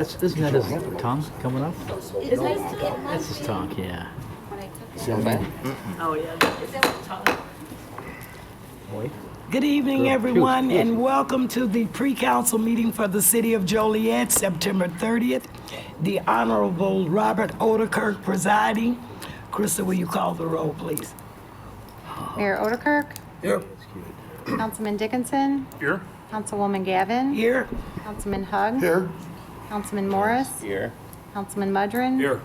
Isn't that his tongue coming up? That's his tongue, yeah. So bad? Oh, yeah. Is that what you're talking about? Boy. Good evening, Good. everyone, Good. and welcome to the pre-council meeting for the City of Joliet, September 30th. The Honorable Robert Odekirk presiding. Krista, will you call the roll, please? Mayor Odekirk, Here. Councilman Dickinson, Here. Councilwoman Gavin, Here. Councilman Hug, Here. Councilman Morris, Here. Councilman Mudrin, Here.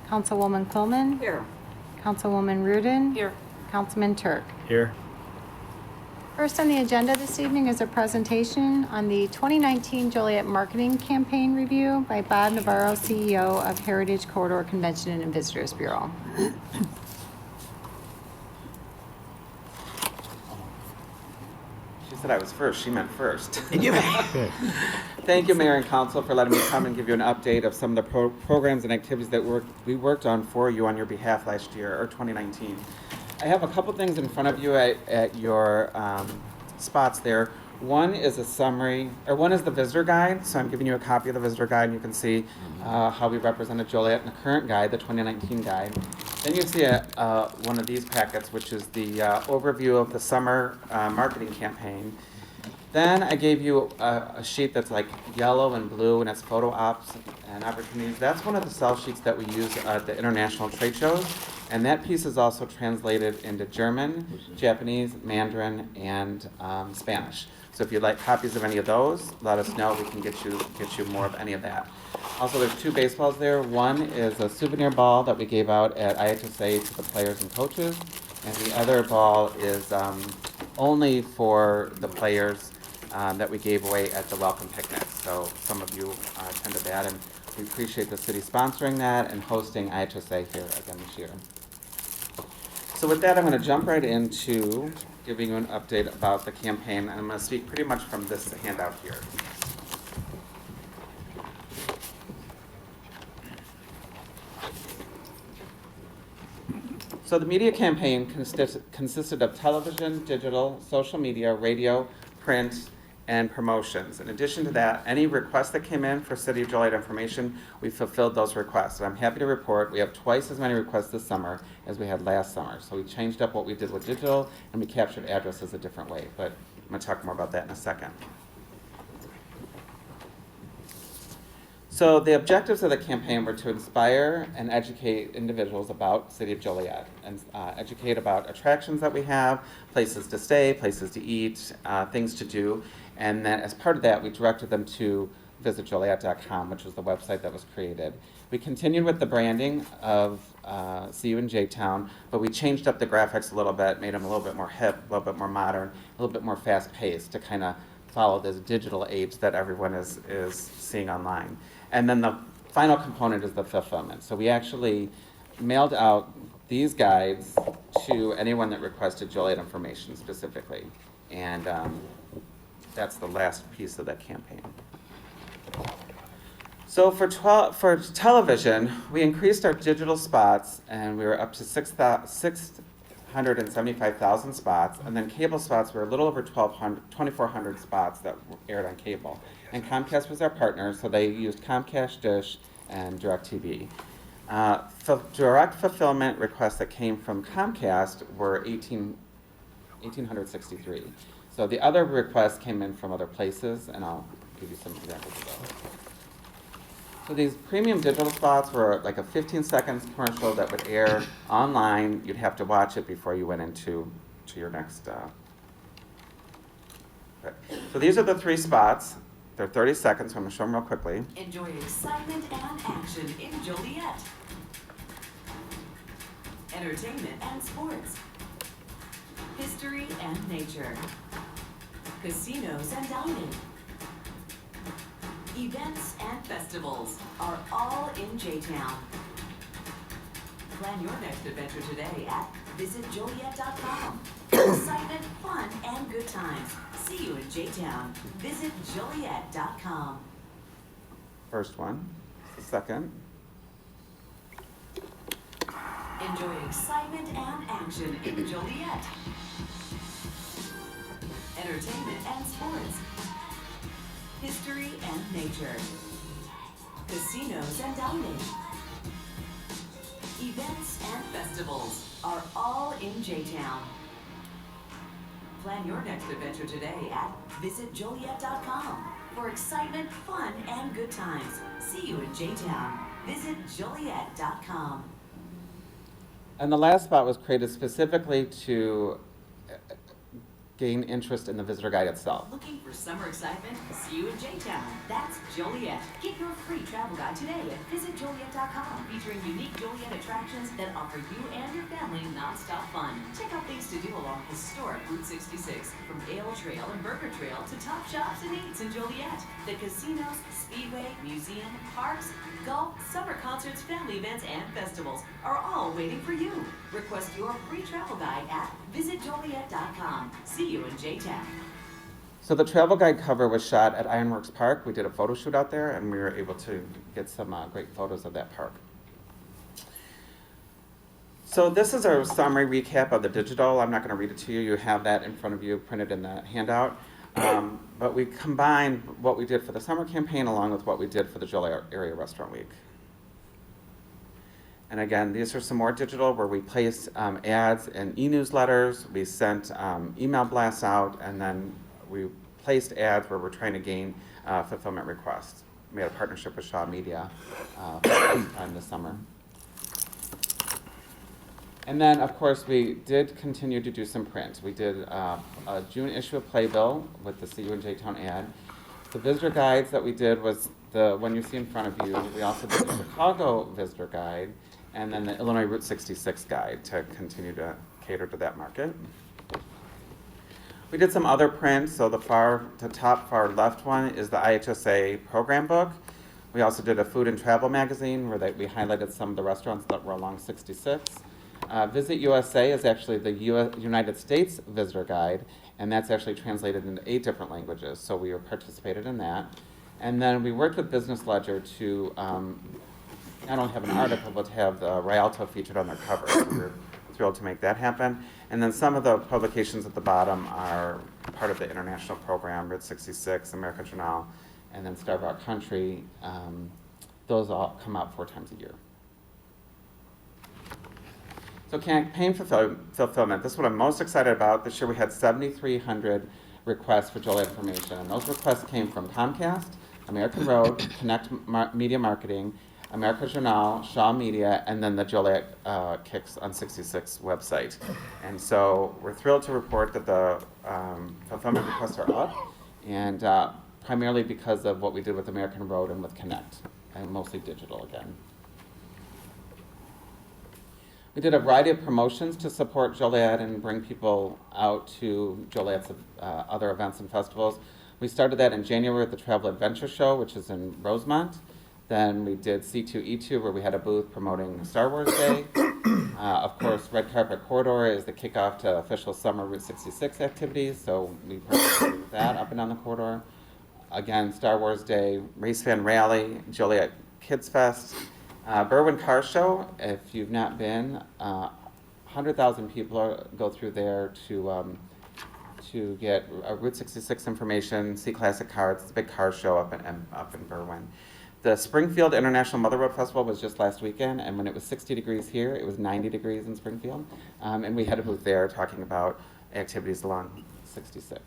Councilwoman Quillman, Here. Councilwoman Rudin, Here. Councilman Turk. Here. First on the agenda this evening is a presentation on the 2019 Joliet Marketing Campaign Review by Bob Navarro, CEO of Heritage Corridor Convention and Visitors Bureau. She said I was first. She meant first. Good. Thank you, Mayor and Council, for letting me come and give you an update of some of the programs and activities that we worked on for you on your behalf last year, or 2019. I have a couple things in front of you at your spots there. One is a summary, or one is the visitor guide. So I'm giving you a copy of the visitor guide, and you can see how we represented Joliet in the current guide, the 2019 guide. Then you see one of these packets, which is the overview of the summer marketing campaign. Then I gave you a sheet that's like yellow and blue, and it's photo ops and opportunities. That's one of the sell sheets that we use at the international trade shows. And that piece is also translated into German, Japanese, Mandarin, and Spanish. So if you'd like copies of any of those, let us know. We can get you more of any of that. Also, there's two baseballs there. One is a souvenir ball that we gave out at IHSA to the players and coaches, and the other ball is only for the players that we gave away at the welcome picnic. So some of you attended that, and we appreciate the city sponsoring that and hosting IHSA here again this year. So with that, I'm going to jump right into giving you an update about the campaign, and I'm going to speak pretty much from this handout here. So the media campaign consisted of television, digital, social media, radio, print, and promotions. In addition to that, any requests that came in for City of Joliet information, we fulfilled those requests. And I'm happy to report we have twice as many requests this summer as we had last summer. So we changed up what we did with digital, and we captured addresses a different way. But I'm going to talk more about that in a second. So the objectives of the campaign were to inspire and educate individuals about City of Joliet, and educate about attractions that we have, places to stay, places to eat, things to do. And then as part of that, we directed them to visitjoliet.com, which was the website that was created. We continued with the branding of See You in J-Town, but we changed up the graphics a little bit, made them a little bit more hip, a little bit more modern, a little bit more fast-paced to kind of follow this digital age that everyone is seeing online. And then the final component is the fulfillment. So we actually mailed out these guides to anyone that requested Joliet information specifically. And that's the last piece of that campaign. So for television, we increased our digital spots, and we were up to 675,000 spots. And then cable spots were a little over 2,400 spots that aired on cable. And Comcast was our partner, so they used Comcast, Dish, and DirecTV. Direct fulfillment requests that came from Comcast were 1,863. So the other requests came in from other places, and I'll give you some examples of those. So these premium digital spots were like a 15-second commercial that would air online. You'd have to watch it before you went into your next. So these are the three spots. They're 30 seconds, so I'm going to show them real quickly. Enjoy excitement and action in Joliet. Entertainment and sports. History and nature. Casinos and dining. Events and festivals are all in J-Town. Plan your next adventure today at visitjoliet.com. Excitement, fun, and good times. See you in J-Town. Visit Joliet.com. First one. The second. Enjoy excitement and action in Joliet. Entertainment and sports. History and nature. casinos and dining. Events and festivals are all in J-Town. Plan your next adventure today at visitjoliet.com for excitement, fun, and good times. See you in J-Town. Visit Joliet.com. And the last spot was created specifically to gain interest in the visitor guide itself. Looking for summer excitement? See you in J-Town. That's Joliet. Get your free travel guide today at visitjoliet.com, featuring unique Joliet attractions that offer you and your family non-stop fun. Check out things to do along historic Route 66, from Ale Trail and Burger Trail to top shops and eats in Joliet. The casinos, speedway, museum, parks, golf, summer concerts, family events, and festivals are all waiting for you. Request your free travel guide at visitjoliet.com. See you in J-Town. So the travel guide cover was shot at Ironworks Park. We did a photo shoot out there, and we were able to get some great photos of that park. So this is our summary recap of the digital. I'm not going to read it to you. You have that in front of you printed in the handout. But we combined what we did for the summer campaign along with what we did for the Joliet Area Restaurant Week. And again, these are some more digital where we placed ads in e-newsletters, we sent email blasts out, and then we placed ads where we're trying to gain fulfillment requests. We had a partnership with Shaw Media this summer. And then, of course, we did continue to do some print. We did a June issue of Playbill with the See You in J-Town ad. The visitor guides that we did was the one you see in front of you. We also did the Chicago visitor guide, and then the Illinois Route 66 guide to continue to cater to that market. We did some other prints. So the top far left one is the IHSA program book. We also did a food and travel magazine where we highlighted some of the restaurants that were along 66. Visit USA is actually the United States visitor guide, and that's actually translated into 8 different languages, so we participated in that. And then we worked with Business Ledger to not only have an article, but to have the Rialto featured on their cover. So we're thrilled to make that happen. And then some of the publications at the bottom are part of the international program, Route 66, America Journal, and then Starbuck Country. Those all come out 4 times a year. So campaign fulfillment, this is what I'm most excited about. This year we had 7,300 requests for Joliet information. And those requests came from Comcast, American Road, Connect Media Marketing, America Journal, Shaw Media, and then the Joliet Kicks on 66 website. And so we're thrilled to report that the fulfillment requests are up, and primarily because of what we did with American Road and with Connect, and mostly digital again. We did a variety of promotions to support Joliet and bring people out to Joliet's other events and festivals. We started that in January with the Travel Adventure Show, which is in Rosemont. Then we did C2E2, where we had a booth promoting Star Wars Day. Of course, Red Carpet Corridor is the kickoff to official summer Route 66 activities, so we participated with that up and down the corridor. Again, Star Wars Day, Race Fan Rally, Joliet Kids Fest, Berwyn Car Show. If you've not been, 100,000 people go through there to get Route 66 information, see classic cars. It's a big car show up in Berwyn. The Springfield International Mother Road Festival was just last weekend, and when it was 60 degrees here, it was 90 degrees in Springfield. And we had a booth there talking about activities along 66.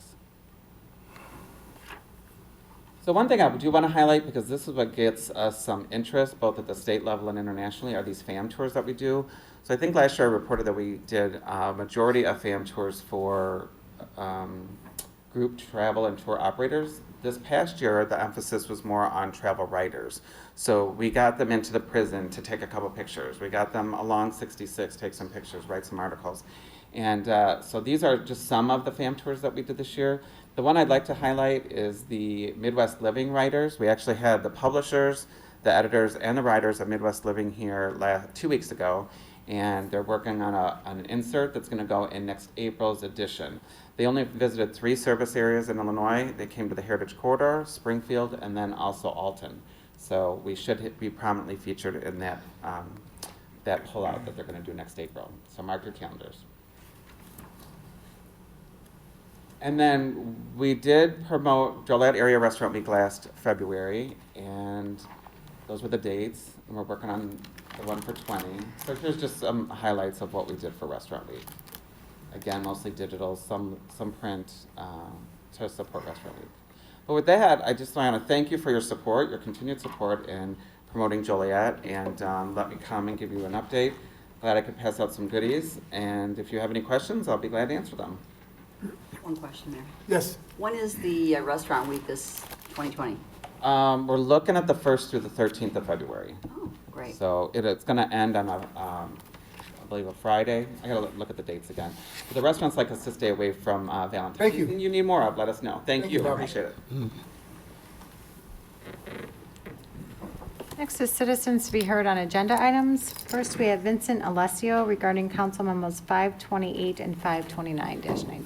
So one thing I do want to highlight, because this is what gets us some interest, both at the state level and internationally, are these FAM tours that we do. So I think last year I reported that we did a majority of FAM tours for group travel and tour operators. This past year, the emphasis was more on travel writers. So we got them into the prison to take a couple pictures. We got them along 66, take some pictures, write some articles. And so these are just some of the FAM tours that we did this year. The one I'd like to highlight is the Midwest Living writers. We actually had the publishers, the editors, and the writers of Midwest Living here 2 weeks ago, and they're working on an insert that's going to go in next April's edition. They only visited 3 service areas in Illinois. They came to the Heritage Corridor, Springfield, and then also Alton. So we should be prominently featured in that pullout that they're going to do next April. So mark your calendars. And then we did promote Joliet Area Restaurant Week last February, and those were the dates, and we're working on the one for 20. So here's just some highlights of what we did for Restaurant Week. Again, mostly digital, some print to support Restaurant Week. But with that, I just want to thank you for your support, your continued support in promoting Joliet, and let me come and give you an update. Glad I could pass out some goodies, and if you have any questions, I'll be glad to answer them. One question there. Yes. When is the restaurant week this 2020? We're looking at the 1st through the 13th of February. Oh, great. So it's going to end on I believe a Friday. I got to look at the dates again. But the restaurants like us to stay away from Valentine's. Thank you. Anything you need more of, let us know. Thank you. I appreciate it. Next is citizens to be heard on agenda items. First, we have Vincent Alessio regarding council memos 528 and 529-19.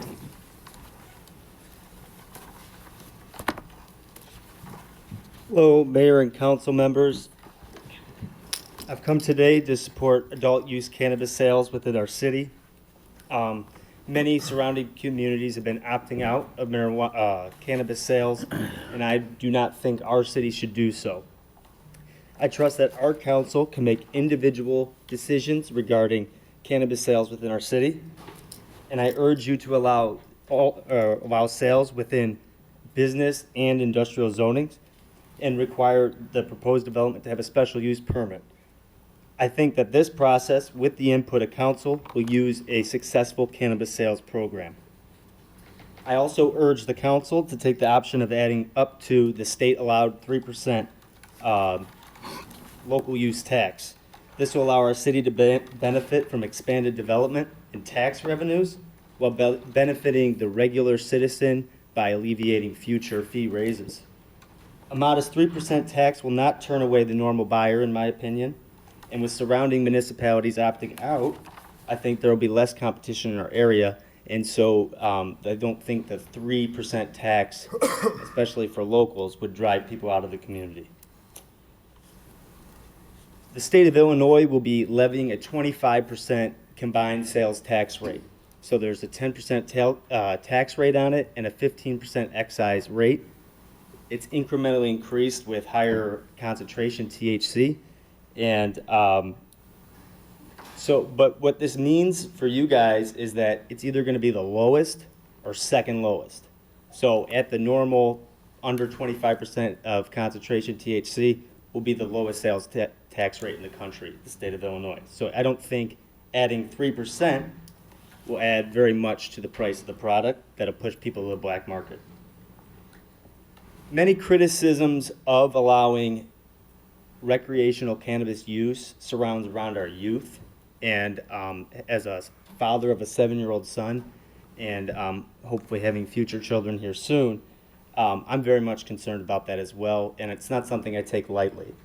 Hello, Mayor and council members. I've come today to support adult use cannabis sales within our city. Many surrounding communities have been opting out of cannabis sales, and I do not think our city should do so. I trust that our council can make individual decisions regarding cannabis sales within our city, and I urge you to allow sales within business and industrial zonings and require the proposed development to have a special use permit. I think that this process, with the input of council, will use a successful cannabis sales program. I also urge the council to take the option of adding up to the state-allowed 3% local use tax. This will allow our city to benefit from expanded development and tax revenues while benefiting the regular citizen by alleviating future fee raises. A modest 3% tax will not turn away the normal buyer, in my opinion, and with surrounding municipalities opting out, I think there will be less competition in our area, and so I don't think the 3% tax, especially for locals, would drive people out of the community. The state of Illinois will be levying a 25% combined sales tax rate. So there's a 10% tax rate on it and a 15% excise rate. It's incrementally increased with higher concentration THC. And but what this means for you guys is that it's either going to be the lowest or second lowest. So at the normal under 25% of concentration THC will be the lowest sales tax rate in the country, the state of Illinois. So I don't think adding 3% will add very much to the price of the product that'll push people to the black market. Many criticisms of allowing recreational cannabis use surrounds around our youth. And as a father of a 7-year-old son and hopefully having future children here soon, I'm very much concerned about that as well. And it's not something I take lightly.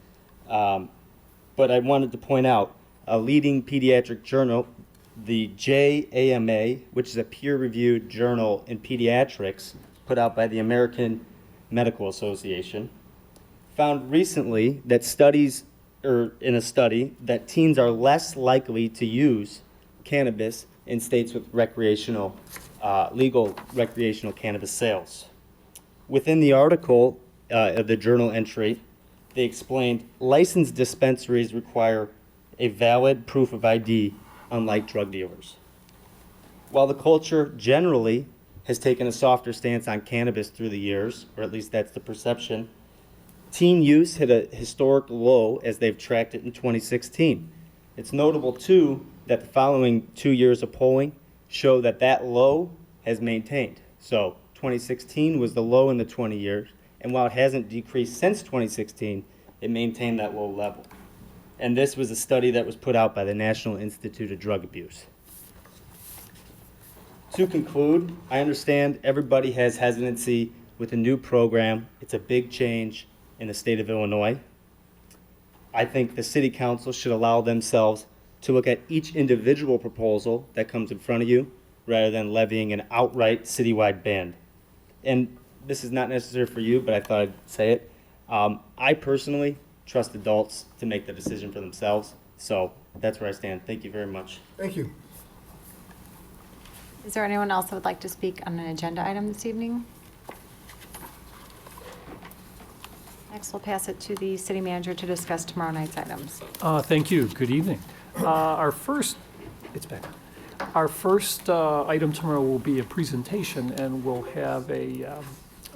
But I wanted to point out a leading pediatric journal, the JAMA, which is a peer-reviewed journal in pediatrics put out by the American Medical Association, found recently that in a study that teens are less likely to use cannabis in states with legal recreational cannabis sales. Within the article of the journal entry, they explained licensed dispensaries require a valid proof of ID, unlike drug dealers. While the culture generally has taken a softer stance on cannabis through the years, or at least that's the perception, teen use hit a historic low as they've tracked it in 2016. It's notable, too, that the following 2 years of polling show that that low has maintained. So 2016 was the low in the 20 years, and while it hasn't decreased since 2016, it maintained that low level. And this was a study that was put out by the National Institute of Drug Abuse. To conclude, I understand everybody has hesitancy with a new program. It's a big change in the state of Illinois. I think the city council should allow themselves to look at each individual proposal that comes in front of you rather than levying an outright citywide ban. And this is not necessary for you, but I thought I'd say it. I personally trust adults to make the decision for themselves. So that's where I stand. Thank you very much. Thank you. Is there anyone else that would like to speak on an agenda item this evening? Next, we'll pass it to the city manager to discuss tomorrow night's items. Thank you. Good evening. Our first item tomorrow will be a presentation, and we'll have a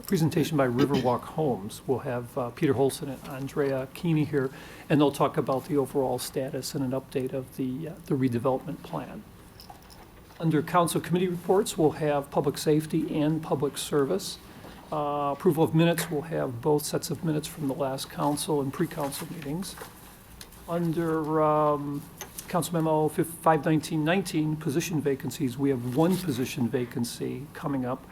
presentation by Riverwalk Homes. We'll have Peter Holson and Andrea Keeney here, and they'll talk about the overall status and an update of the redevelopment plan. Under council committee reports, we'll have public safety and public service. Approval of minutes, we'll have both sets of minutes from the last council and pre-council meetings. Under Council Memo 51919, position vacancies, we have one position vacancy coming up.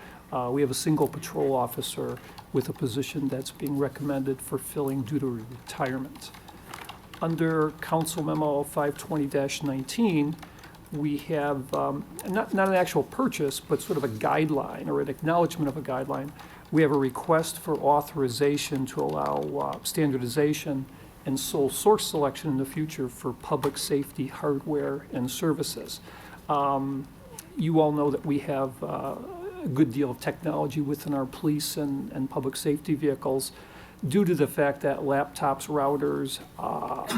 We have a single patrol officer with a position that's being recommended for filling due to retirement. Under Council Memo 520-19, we have not an actual purchase, but sort of a guideline or an acknowledgement of a guideline. We have a request for authorization to allow standardization and sole source selection in the future for public safety hardware and services. You all know that we have a good deal of technology within our police and public safety vehicles due to the fact that laptops, routers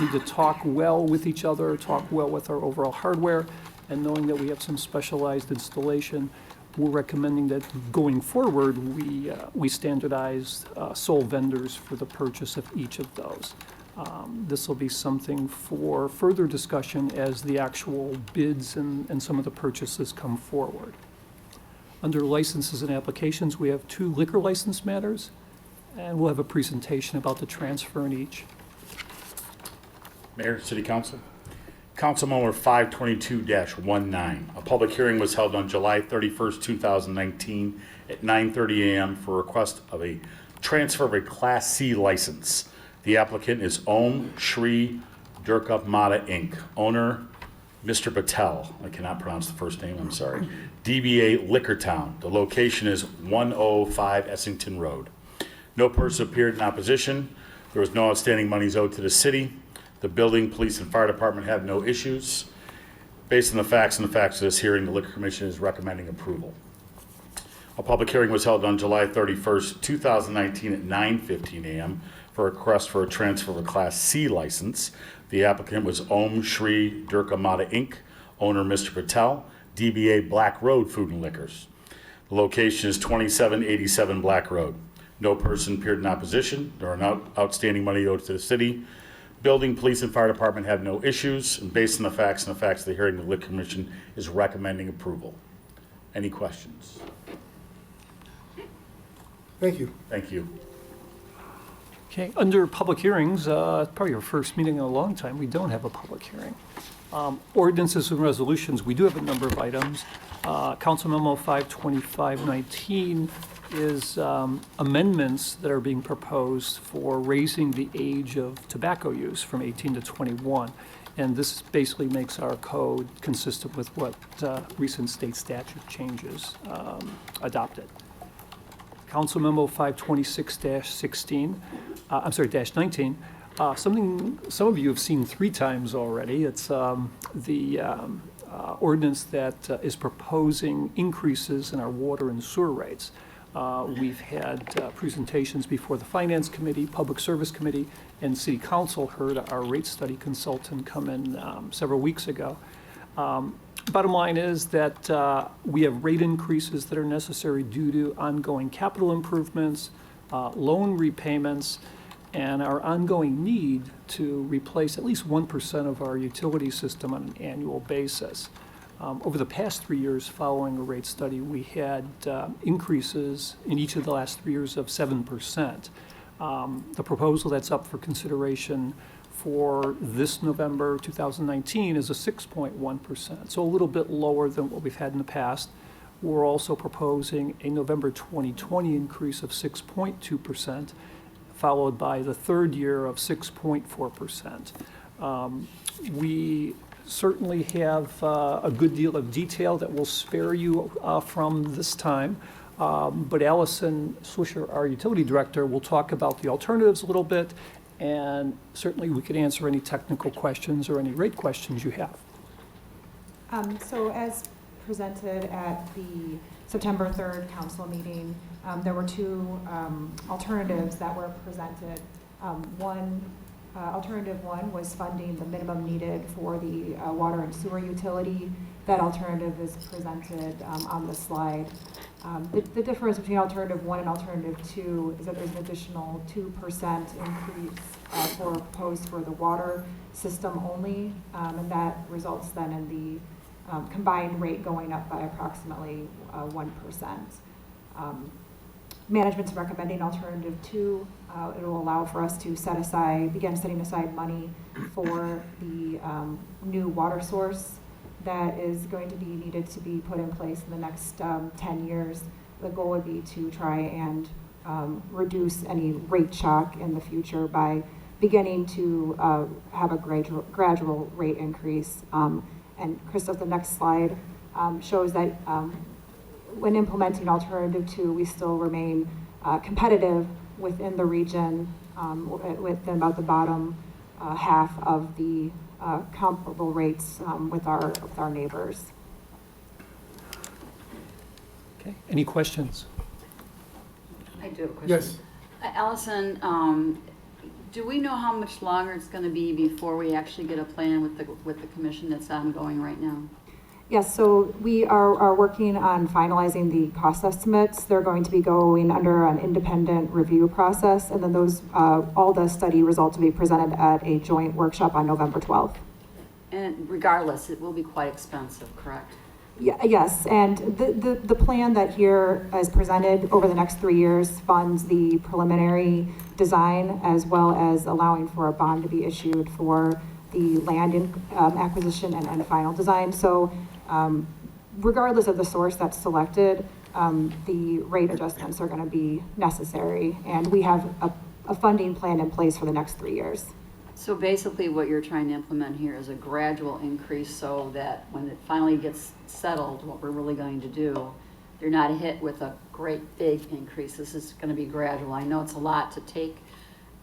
need to talk well with each other, talk well with our overall hardware, and knowing that we have some specialized installation, we're recommending that going forward, we standardize sole vendors for the purchase of each of those. This will be something for further discussion as the actual bids and some of the purchases come forward. Under licenses and applications, we have 2 liquor license matters, and we'll have a presentation about the transfer in each. Mayor, City Council. Council Memo 522-19. A public hearing was held on July 31st, 2019 at 9:30 a.m. for request of a transfer of a Class C license. The applicant is Om Shri Durga Mata Inc. Owner, Mr. Patel. I cannot pronounce the first name, I'm sorry. DBA Liquor Town. The location is 105 Essington Road. No person appeared in opposition. There was no outstanding monies owed to the city. The building, police, and fire department have no issues. Based on the facts of this hearing, the Liquor Commission is recommending approval. A public hearing was held on July 31st, 2019 at 9:15 a.m. for a request for a transfer of a Class C license. The applicant was Om Shri Durga Mata Inc., owner Mr. Patel, DBA Black Road Food and Liquors. The location is 2787 Black Road. No person appeared in opposition. There are no outstanding money owed to the city. Building, police, and fire department have no issues, and based on the facts of the hearing, the Liquor Commission is recommending approval. Any questions? Thank you. Thank you. Okay, under public hearings, probably our first meeting in a long time, we don't have a public hearing. Ordinances and resolutions, we do have a number of items. Council Memo 52519 is amendments that are being proposed for raising the age of tobacco use from 18 to 21. And this basically makes our code consistent with what recent state statute changes adopted. Council Memo 526-16, -19, something some of you have seen 3 times already. It's the ordinance that is proposing increases in our water and sewer rates. We've had presentations before the Finance Committee, Public Service Committee, and City Council heard our rate study consultant come in several weeks ago. Bottom line is that we have rate increases that are necessary due to ongoing capital improvements, loan repayments, and our ongoing need to replace at least 1% of our utility system on an annual basis. Over the past 3 years following a rate study, we had increases in each of the last 3 years of 7%. The proposal that's up for consideration for this November 2019 is a 6.1%, so a little bit lower than what we've had in the past. We're also proposing a November 2020 increase of 6.2%, followed by the third year of 6.4%. We certainly have a good deal of detail that will spare you from this time. But Allison Swisher, our utility director, will talk about the alternatives a little bit, and certainly we could answer any technical questions or any rate questions you have. So as presented at the September 3rd council meeting, there were two alternatives that were presented. Alternative one was funding the minimum needed for the water and sewer utility. That alternative is presented on the slide. The difference between alternative one and alternative two is that there's an additional 2% increase proposed for the water system only, and that results then in the combined rate going up by approximately 1%. Management's recommending alternative two. It will allow for us to begin setting aside money for the new water source that is going to be needed to be put in place in the next 10 years. The goal would be to try and reduce any rate shock in the future by beginning to have a gradual rate increase. And Crystal, the next slide shows that when implementing alternative two, we still remain competitive within the region, within about the bottom half of the comparable rates with our neighbors. Okay, any questions? I do have a question. Yes. Allison, do we know how much longer it's going to be before we actually get a plan with the commission that's ongoing right now? Yes, so we are working on finalizing the cost estimates. They're going to be going under an independent review process, and then those all the study results will be presented at a joint workshop on November 12th. And regardless, it will be quite expensive, correct? Yes, and the plan that here is presented over the next 3 years funds the preliminary design as well as allowing for a bond to be issued for the land acquisition and final design. So regardless of the source that's selected, the rate adjustments are going to be necessary, and we have a funding plan in place for the next 3 years. So basically what you're trying to implement here is a gradual increase so that when it finally gets settled, what we're really going to do, you're not hit with a great big increase. This is going to be gradual. I know it's a lot to take.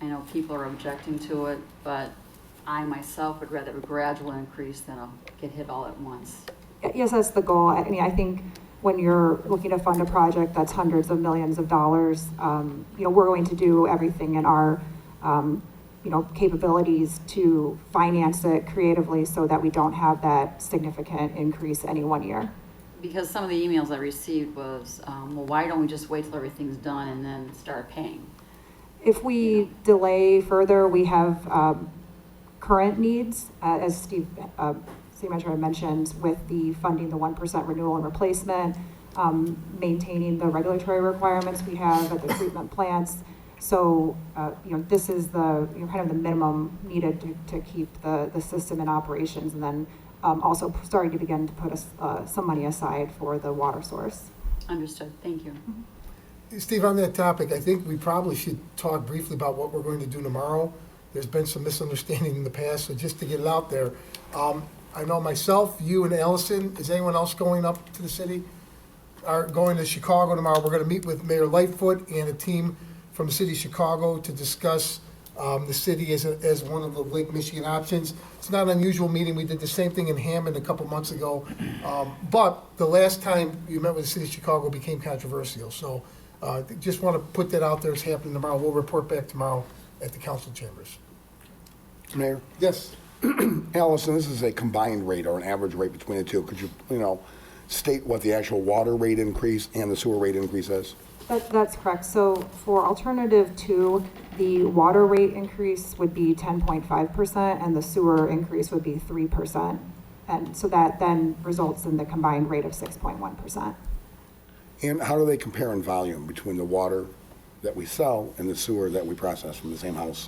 I know people are objecting to it, but I myself would rather a gradual increase than get hit all at once. Yes, that's the goal. I mean, I think when you're looking to fund a project that's hundreds of millions of dollars, we're going to do everything in our capabilities to finance it creatively so that we don't have that significant increase any one year. Because some of the emails I received was, well, why don't we just wait till everything's done and then start paying? If we delay further, we have current needs, as Steve Manager mentioned, with the funding the 1% renewal and replacement, maintaining the regulatory requirements we have at the treatment plants. So, this is the kind of the minimum needed to keep the system in operations, and then also starting to begin to put some money aside for the water source. Understood. Thank you. Steve, on that topic, I think we probably should talk briefly about what we're going to do tomorrow. There's been some misunderstanding in the past, so just to get it out there, I know myself, you, and Allison. Is anyone else going up to the city? Are going to Chicago tomorrow. We're going to meet with Mayor Lightfoot and a team from the city of Chicago to discuss the city as one of the Lake Michigan options. It's not an unusual meeting. We did the same thing in Hammond a couple months ago. But the last time you met with the city of Chicago became controversial. So just want to put that out there. It's happening tomorrow. We'll report back tomorrow at the council chambers. Mayor? Yes. Allison, this is a combined rate or an average rate between the two. Could you, state what the actual water rate increase and the sewer rate increase is? That's correct. So for alternative two, the water rate increase would be 10.5% and the sewer increase would be 3%. And so that then results in the combined rate of 6.1%. And how do they compare in volume between the water that we sell and the sewer that we process from the same house?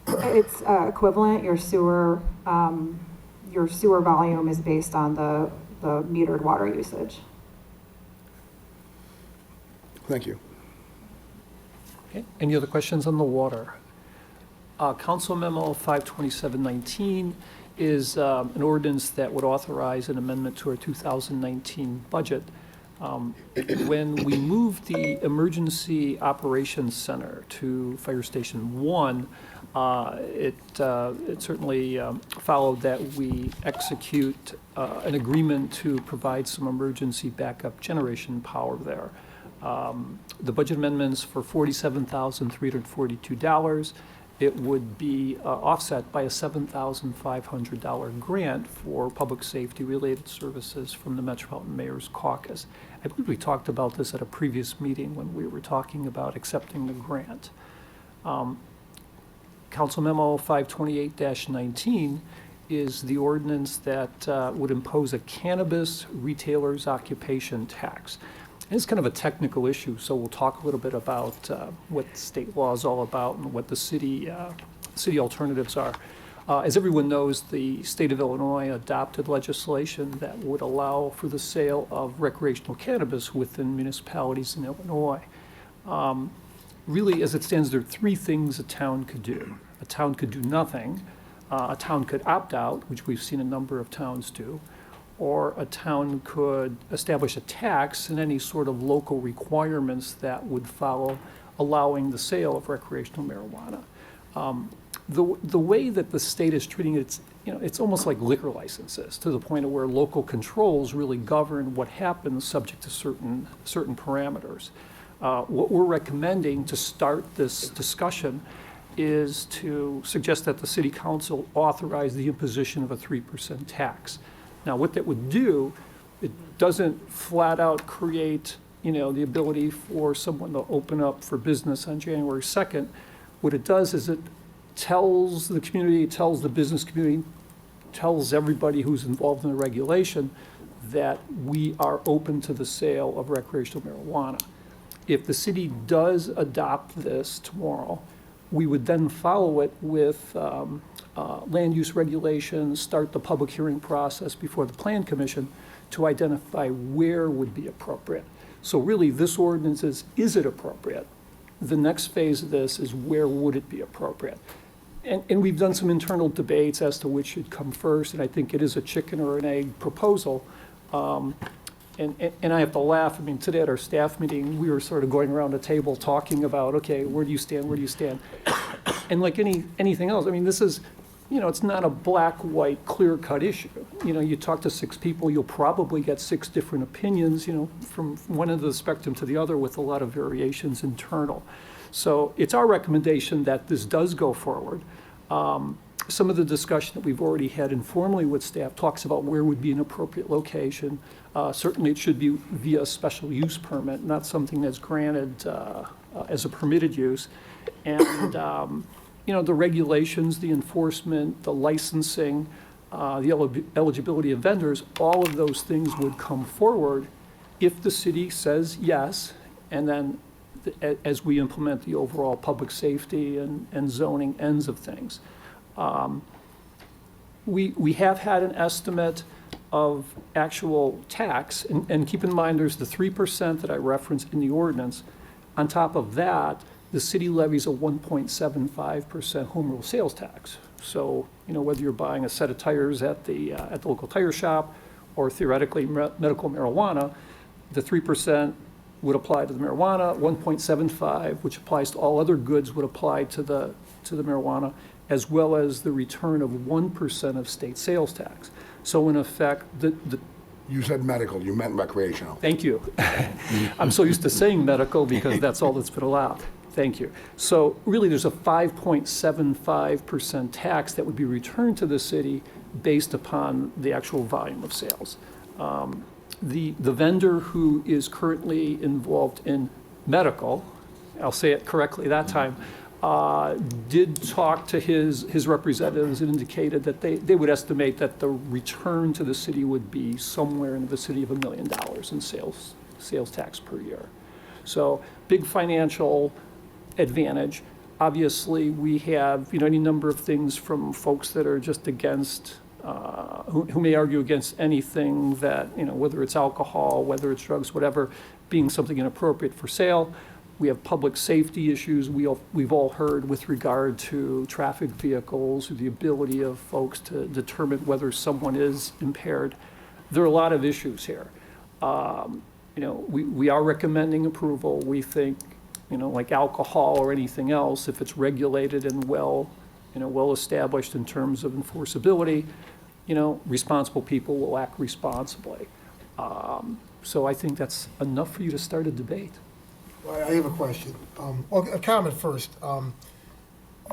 It's equivalent. Your sewer volume is based on the metered water usage. Thank you. Okay, any other questions on the water? Council Memo 52719 is an ordinance that would authorize an amendment to our 2019 budget. When we moved the Emergency Operations Center to Fire Station 1, It certainly followed that we execute an agreement to provide some emergency backup generation power there. The budget amendments for $47,342. It would be offset by a $7,500 grant for public safety-related services from the Metropolitan Mayor's Caucus. I believe we talked about this at a previous meeting when we were talking about accepting the grant. Council Memo 528-19 is the ordinance that would impose a cannabis retailer's occupation tax. It's kind of a technical issue, so we'll talk a little bit about what state law is all about and what the city alternatives are. As everyone knows, the state of Illinois adopted legislation that would allow for the sale of recreational cannabis within municipalities in Illinois. Really, as it stands, there are three things a town could do. A town could do nothing. A town could opt out, which we've seen a number of towns do. Or a town could establish a tax and any sort of local requirements that would follow allowing the sale of recreational marijuana. The way that the state is treating it, it's almost like liquor licenses, to the point of where local controls really govern what happens subject to certain parameters. What we're recommending to start this discussion is to suggest that the city council authorize the imposition of a 3% tax. Now, what that would do, it doesn't flat out create, the ability for someone to open up for business on January 2nd. What it does is it tells the community, tells the business community, tells everybody who's involved in the regulation that we are open to the sale of recreational marijuana. If the city does adopt this tomorrow, we would then follow it with land use regulations, start the public hearing process before the Plan Commission to identify where would be appropriate. So really, this ordinance is it appropriate? The next phase of this is where would it be appropriate? And we've done some internal debates as to which should come first, and I think it is a chicken or an egg proposal. And I have to laugh. I mean, today at our staff meeting, we were sort of going around the table talking about, okay, where do you stand, where do you stand? And like anything else, I mean, this is, it's not a black, white, clear-cut issue. You talk to 6 people, you'll probably get 6 different opinions, from one end of the spectrum to the other with a lot of variations internal. So it's our recommendation that this does go forward. Some of the discussion that we've already had informally with staff talks about where would be an appropriate location. Certainly it should be via special use permit, not something that's granted as a permitted use. And, the regulations, the enforcement, the licensing, the eligibility of vendors, all of those things would come forward if the city says yes, and then as we implement the overall public safety and zoning ends of things. We have had an estimate of actual tax, and keep in mind there's the 3% that I referenced in the ordinance. On top of that, the city levies a 1.75% home rule sales tax. So, whether you're buying a set of tires at the local tire shop or theoretically medical marijuana, the 3% would apply to the marijuana, 1.75, which applies to all other goods, would apply to the marijuana, as well as the return of 1% of state sales tax. So in effect, You said medical, you meant recreational. Thank you. I'm so used to saying medical because that's all that's been allowed. Thank you. So really, there's a 5.75% tax that would be returned to the city based upon the actual volume of sales. The vendor who is currently involved in medical, I'll say it correctly that time, did talk to his representatives and indicated that they would estimate that the return to the city would be somewhere in the vicinity of $1 million in sales tax per year. So big financial advantage. Obviously, we have any number of things from folks that are just against, who may argue against anything that, whether it's alcohol, whether it's drugs, whatever, being something inappropriate for sale. We have public safety issues we've all heard with regard to traffic vehicles, or the ability of folks to determine whether someone is impaired. There are a lot of issues here. We are recommending approval. We think, like alcohol or anything else, if it's regulated and well well established in terms of enforceability, responsible people will act responsibly. So I think that's enough for you to start a debate. Well, I have a question. A comment first.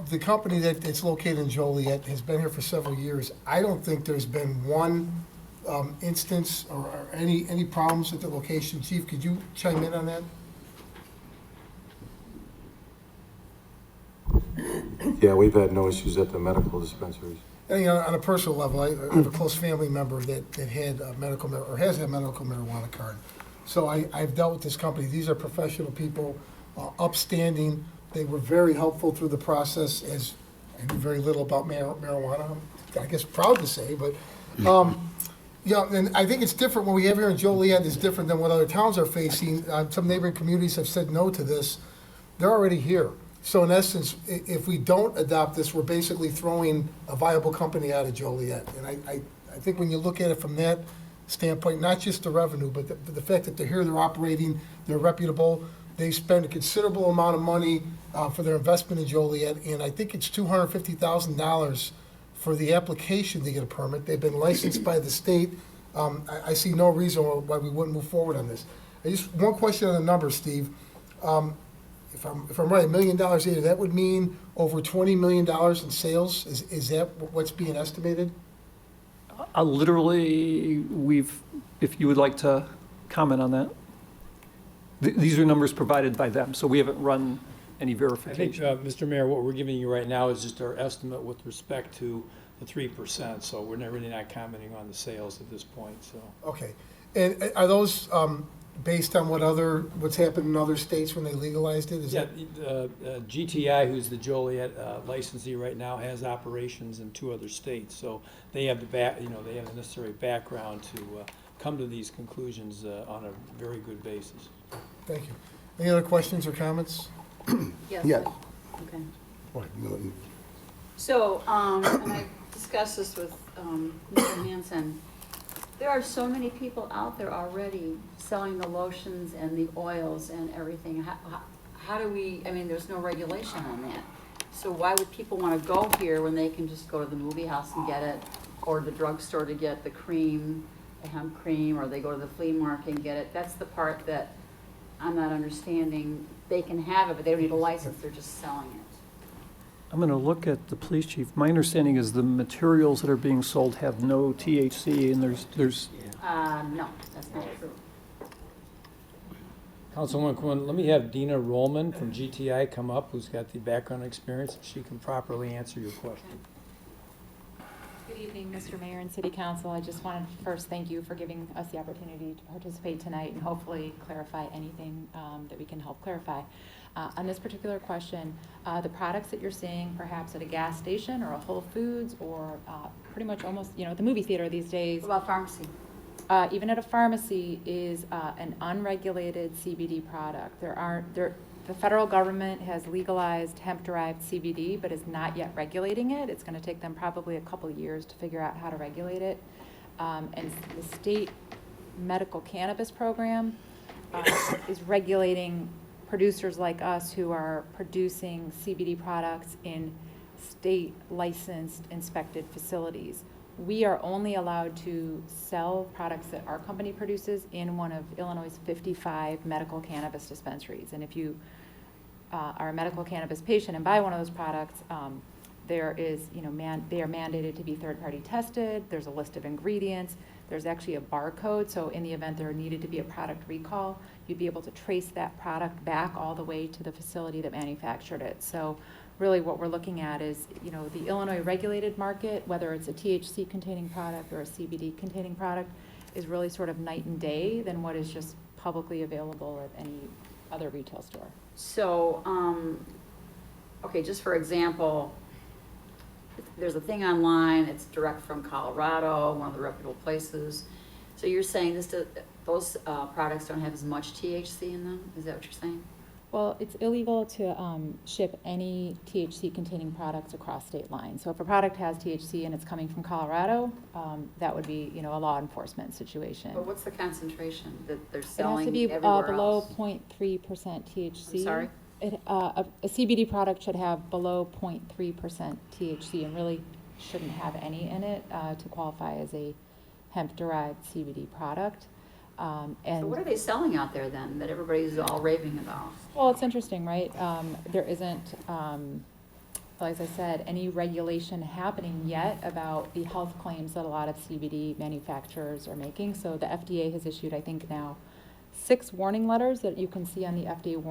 The company that's located in Joliet has been here for several years. I don't think there's been one instance or any problems at the location. Chief, could you chime in on that? Yeah, we've had no issues at the medical dispensaries. And, on a personal level, I have a close family member that had a medical or has a medical marijuana card. So I've dealt with this company. These are professional people, upstanding. They were very helpful through the process, as I knew very little about marijuana. I guess proud to say, but and I think it's different. What we have here in Joliet is different than what other towns are facing. Some neighboring communities have said no to this. They're already here. So in essence, if we don't adopt this, we're basically throwing a viable company out of Joliet. And I think when you look at it from that standpoint, not just the revenue, but the fact that they're here, they're operating, they're reputable, they spend a considerable amount of money for their investment in Joliet, and I think it's $250,000 for the application to get a permit. They've been licensed by the state. I see no reason why we wouldn't move forward on this. One question on the numbers, Steve. If I'm right, $1 million a year, that would mean over $20 million in sales? Is that what's being estimated? Literally, if you would like to comment on that. These are numbers provided by them, so we haven't run any I think, verification. Mr. Mayor, what we're giving you right now is just our estimate with respect to the 3%, so we're really not commenting on the sales at this point, so. Okay. And are those based on what's happened in other states when they legalized it? GTI, who's the Joliet licensee right now, has operations in 2 other states, so they have they have the necessary background to come to these conclusions on a very good basis. Thank you. Any other questions or comments? Yes. Yeah. Okay. So, and I discussed this with Mr. Hansen. There are so many people out there already selling the lotions and the oils and everything. How do we, there's no regulation on that. So why would people want to go here when they can just go to the movie house and get it, or the drugstore to get the cream, the hemp cream, or they go to the flea market and get it? That's the part that I'm not understanding. They can have it, but they don't need a license, they're just selling it. I'm going to look at the police chief. My understanding is the materials that are being sold have no THC, and there's. No, that's not true. Councilwoman Quinn, let me have Dina Rollman from GTI come up, who's got the background experience. She can properly answer your question. Good evening, Mr. Mayor and City Council. I just wanted to first thank you for giving us the opportunity to participate tonight and hopefully clarify anything that we can help clarify. On this particular question, the products that you're seeing perhaps at a gas station or a Whole Foods or pretty much almost, at the movie theater these days. What about pharmacy? Even at a pharmacy is an unregulated CBD product. The federal government has legalized hemp-derived CBD, but is not yet regulating it. It's going to take them probably a couple of years to figure out how to regulate it. And the state medical cannabis program is regulating producers like us who are producing CBD products in state licensed inspected facilities. We are only allowed to sell products that our company produces in one of Illinois' 55 medical cannabis dispensaries. And if you are a medical cannabis patient and buy one of those products, there is, they are mandated to be third-party tested. There's a list of ingredients. There's actually a barcode. So in the event there needed to be a product recall, you'd be able to trace that product back all the way to the facility that manufactured it. So really what we're looking at is, the Illinois regulated market, whether it's a THC containing product or a CBD containing product, is really sort of night and day than what is just publicly available at any other retail store. So, okay, just for example, there's a thing online, it's direct from Colorado, one of the reputable places. So you're saying those products don't have as much THC in them? Is that what you're saying? Well, it's illegal to ship any THC-containing products across state lines. So if a product has THC and it's coming from Colorado, that would be, a law enforcement situation. But what's the concentration that they're selling everywhere? It has to be below else? 0.3% THC. I'm sorry? A CBD product should have below 0.3% THC and really shouldn't have any in it to qualify as a hemp-derived CBD product. And So what are they selling out there then, that everybody's all raving about? well, it's interesting, right? There isn't, as I said, any regulation happening yet about the health claims that a lot of CBD manufacturers are making. So the FDA has issued, I think now, 6 warning letters that you can see on the FDA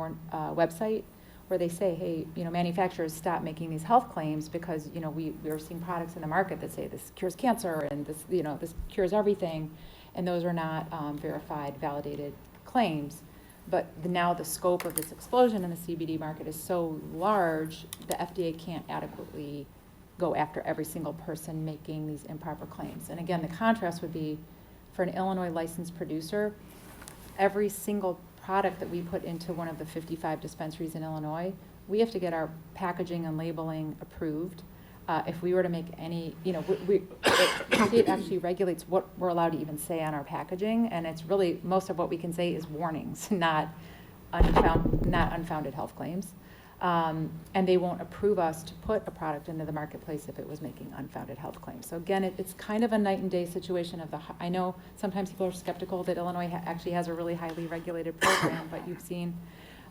website, where they say, hey, manufacturers, stop making these health claims because, we are seeing products in the market that say this cures cancer and this, this cures everything. And those are not verified, validated claims. But now the scope of this explosion in the CBD market is so large, the FDA can't adequately go after every single person making these improper claims. And again, the contrast would be for an Illinois licensed producer, every single product that we put into one of the 55 dispensaries in Illinois, we have to get our packaging and labeling approved. If we were to make any, the state actually regulates what we're allowed to even say on our packaging, and it's really, most of what we can say is warnings, not unfounded health claims. And they won't approve us to put a product into the marketplace if it was making unfounded health claims. So again, it's kind of a night and day situation of I know sometimes people are skeptical that Illinois actually has a really highly regulated program, but you've seen,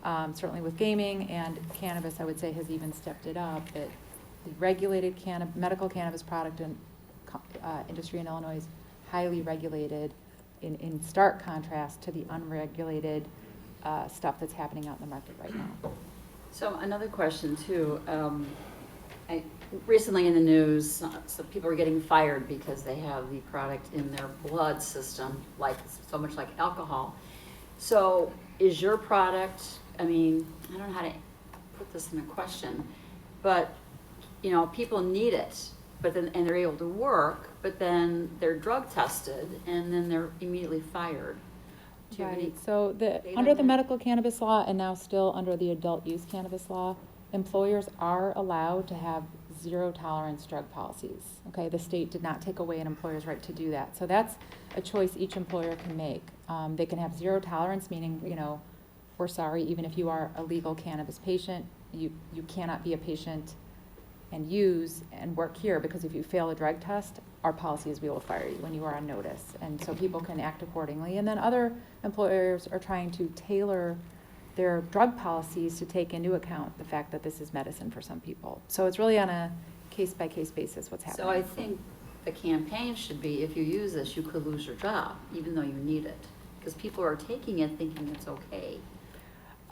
certainly with gaming and cannabis, I would say, has even stepped it up, that the regulated medical cannabis product industry in Illinois is highly regulated in stark contrast to the unregulated stuff that's happening out in the market right now. So another question too, recently in the news, so people are getting fired because they have the product in their blood system, so much like alcohol. So is your product, I don't know how to put this in a question, but people need it, and they're able to work, but then they're drug tested, and then they're immediately fired. Right. So under the medical cannabis law, and now still under the adult use cannabis law, employers are allowed to have zero tolerance drug policies. Okay, the state did not take away an employer's right to do that. So that's a choice each employer can make. They can have zero tolerance, meaning, we're sorry, even if you are a legal cannabis patient, you cannot be a patient and use and work here, because if you fail a drug test, our policy is we will fire you when you are on notice. And so people can act accordingly. And then other employers are trying to tailor their drug policies to take into account the fact that this is medicine for some people. So it's really on a case-by-case basis what's happening. So I think the campaign should be, if you use this, you could lose your job, even though you need it. Because people are taking it thinking it's okay.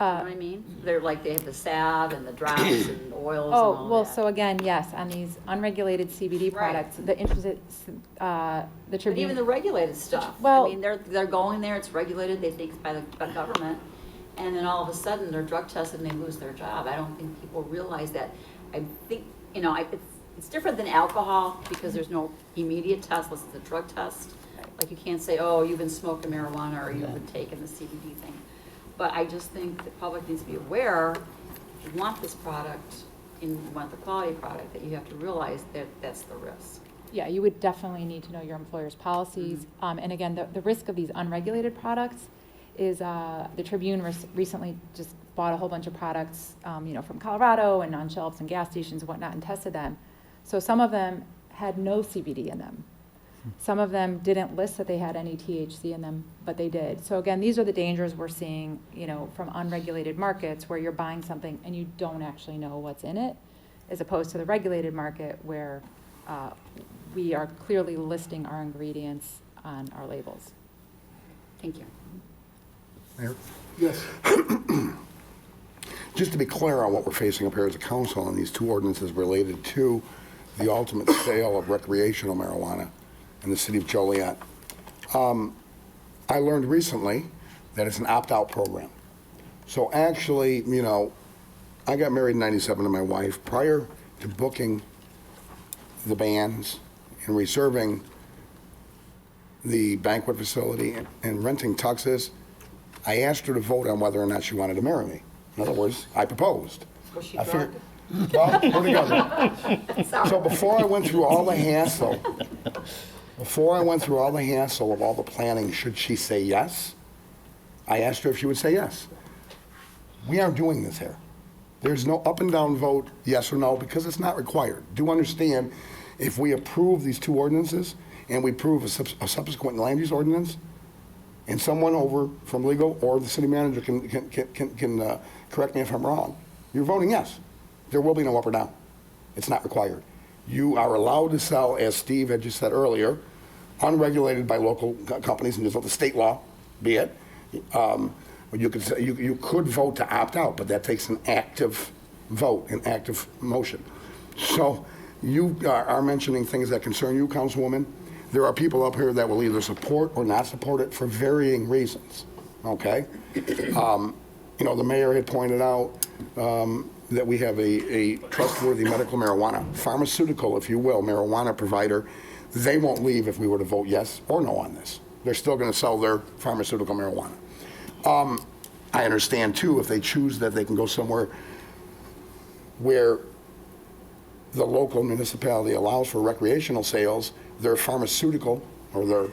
You know what I mean? They're like, they have the salve and the drops and oils and all well, that. so again, yes, on these unregulated CBD products, the But Tribune. even the regulated stuff, Well- they're going there, it's regulated, they think it's by the government, and then all of a sudden, they're drug tested and they lose their job. I don't think people realize that. I think, it's different than alcohol, because there's no immediate test, unless it's a drug test. Like, you can't say, oh, you've been smoking marijuana, or you've been taking the CBD thing. But I just think the public needs to be aware, if you want this product, and you want the quality product, that you have to realize that that's the risk. Yeah, you would definitely need to know your employer's policies. And again, the risk of these unregulated products is the Tribune recently just bought a whole bunch of products, from Colorado and on shelves and gas stations and whatnot, and tested them. So some of them had no CBD in them. Some of them didn't list that they had any THC in them, but they did. So again, these are the dangers we're seeing, from unregulated markets, where you're buying something and you don't actually know what's in it, as opposed to the regulated market where we are clearly listing our ingredients on our labels. Thank you. Mayor? Yes. Just to be clear on what we're facing up here as a council on these two ordinances related to the ultimate sale of recreational marijuana in the city of Joliet. I learned recently that it's an opt-out program. So actually, I got married in '97 to my wife. Prior to booking the bands and reserving the banquet facility and renting tuxes, I asked her to vote on whether or not she wanted to marry me. In other words, I proposed. Was she I drunk? figured, well, we're together. So before I went through all the hassle, of all the planning, should she say yes, I asked her if she would say yes. We aren't doing this here. There's no up and down vote, yes or no, because it's not required. Do understand, if we approve these two ordinances and we approve a subsequent land use ordinance, and someone over from legal or the city manager can correct me if I'm wrong, you're voting yes. There will be no up or down. It's not required. You are allowed to sell, as Steve had just said earlier, unregulated by local companies, and there's the state law, be it. You could vote to opt out, but that takes an active vote, an active motion. So you are mentioning things that concern you, Councilwoman. There are people up here that will either support or not support it for varying reasons, okay? You know, the mayor had pointed out that we have a trustworthy medical marijuana, pharmaceutical, if you will, marijuana provider. They won't leave if we were to vote yes or no on this. They're still going to sell their pharmaceutical marijuana. I understand, too, if they choose that they can go somewhere where the local municipality allows for recreational sales, their pharmaceutical or their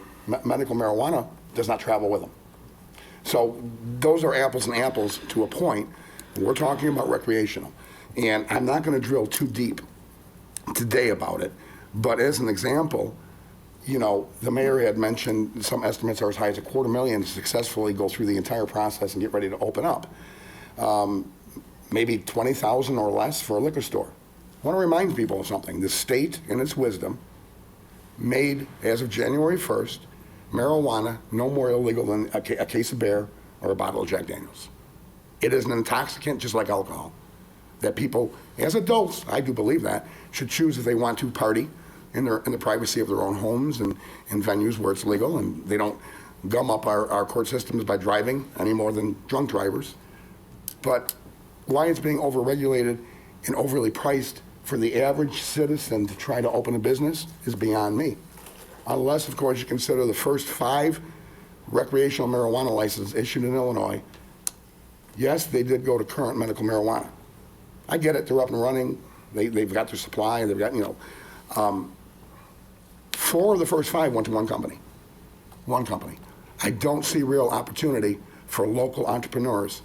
medical marijuana does not travel with them. So those are apples and apples to a point. We're talking about recreational. And I'm not going to drill too deep today about it, but as an example, you know, the mayor had mentioned some estimates are as high as $250,000 to successfully go through the entire process and get ready to open up. Maybe $20,000 or less for a liquor store. I want to remind people of something. The state, in its wisdom, made, as of January 1st, marijuana no more illegal than a case of beer or a bottle of Jack Daniels. It is an intoxicant just like alcohol that people, as adults, I do believe that, should choose if they want to party in the privacy of their own homes and in venues where it's legal, and they don't gum up our court systems by driving any more than drunk drivers. But why it's being overregulated and overly priced for the average citizen to try to open a business is beyond me. Unless, of course, you consider the first 5 recreational marijuana licenses issued in Illinois. Yes, they did go to current medical marijuana. I get it, they're up and running. They've got their supply, they've got, 4 of the first 5 went to one company. One company. I don't see real opportunity for local entrepreneurs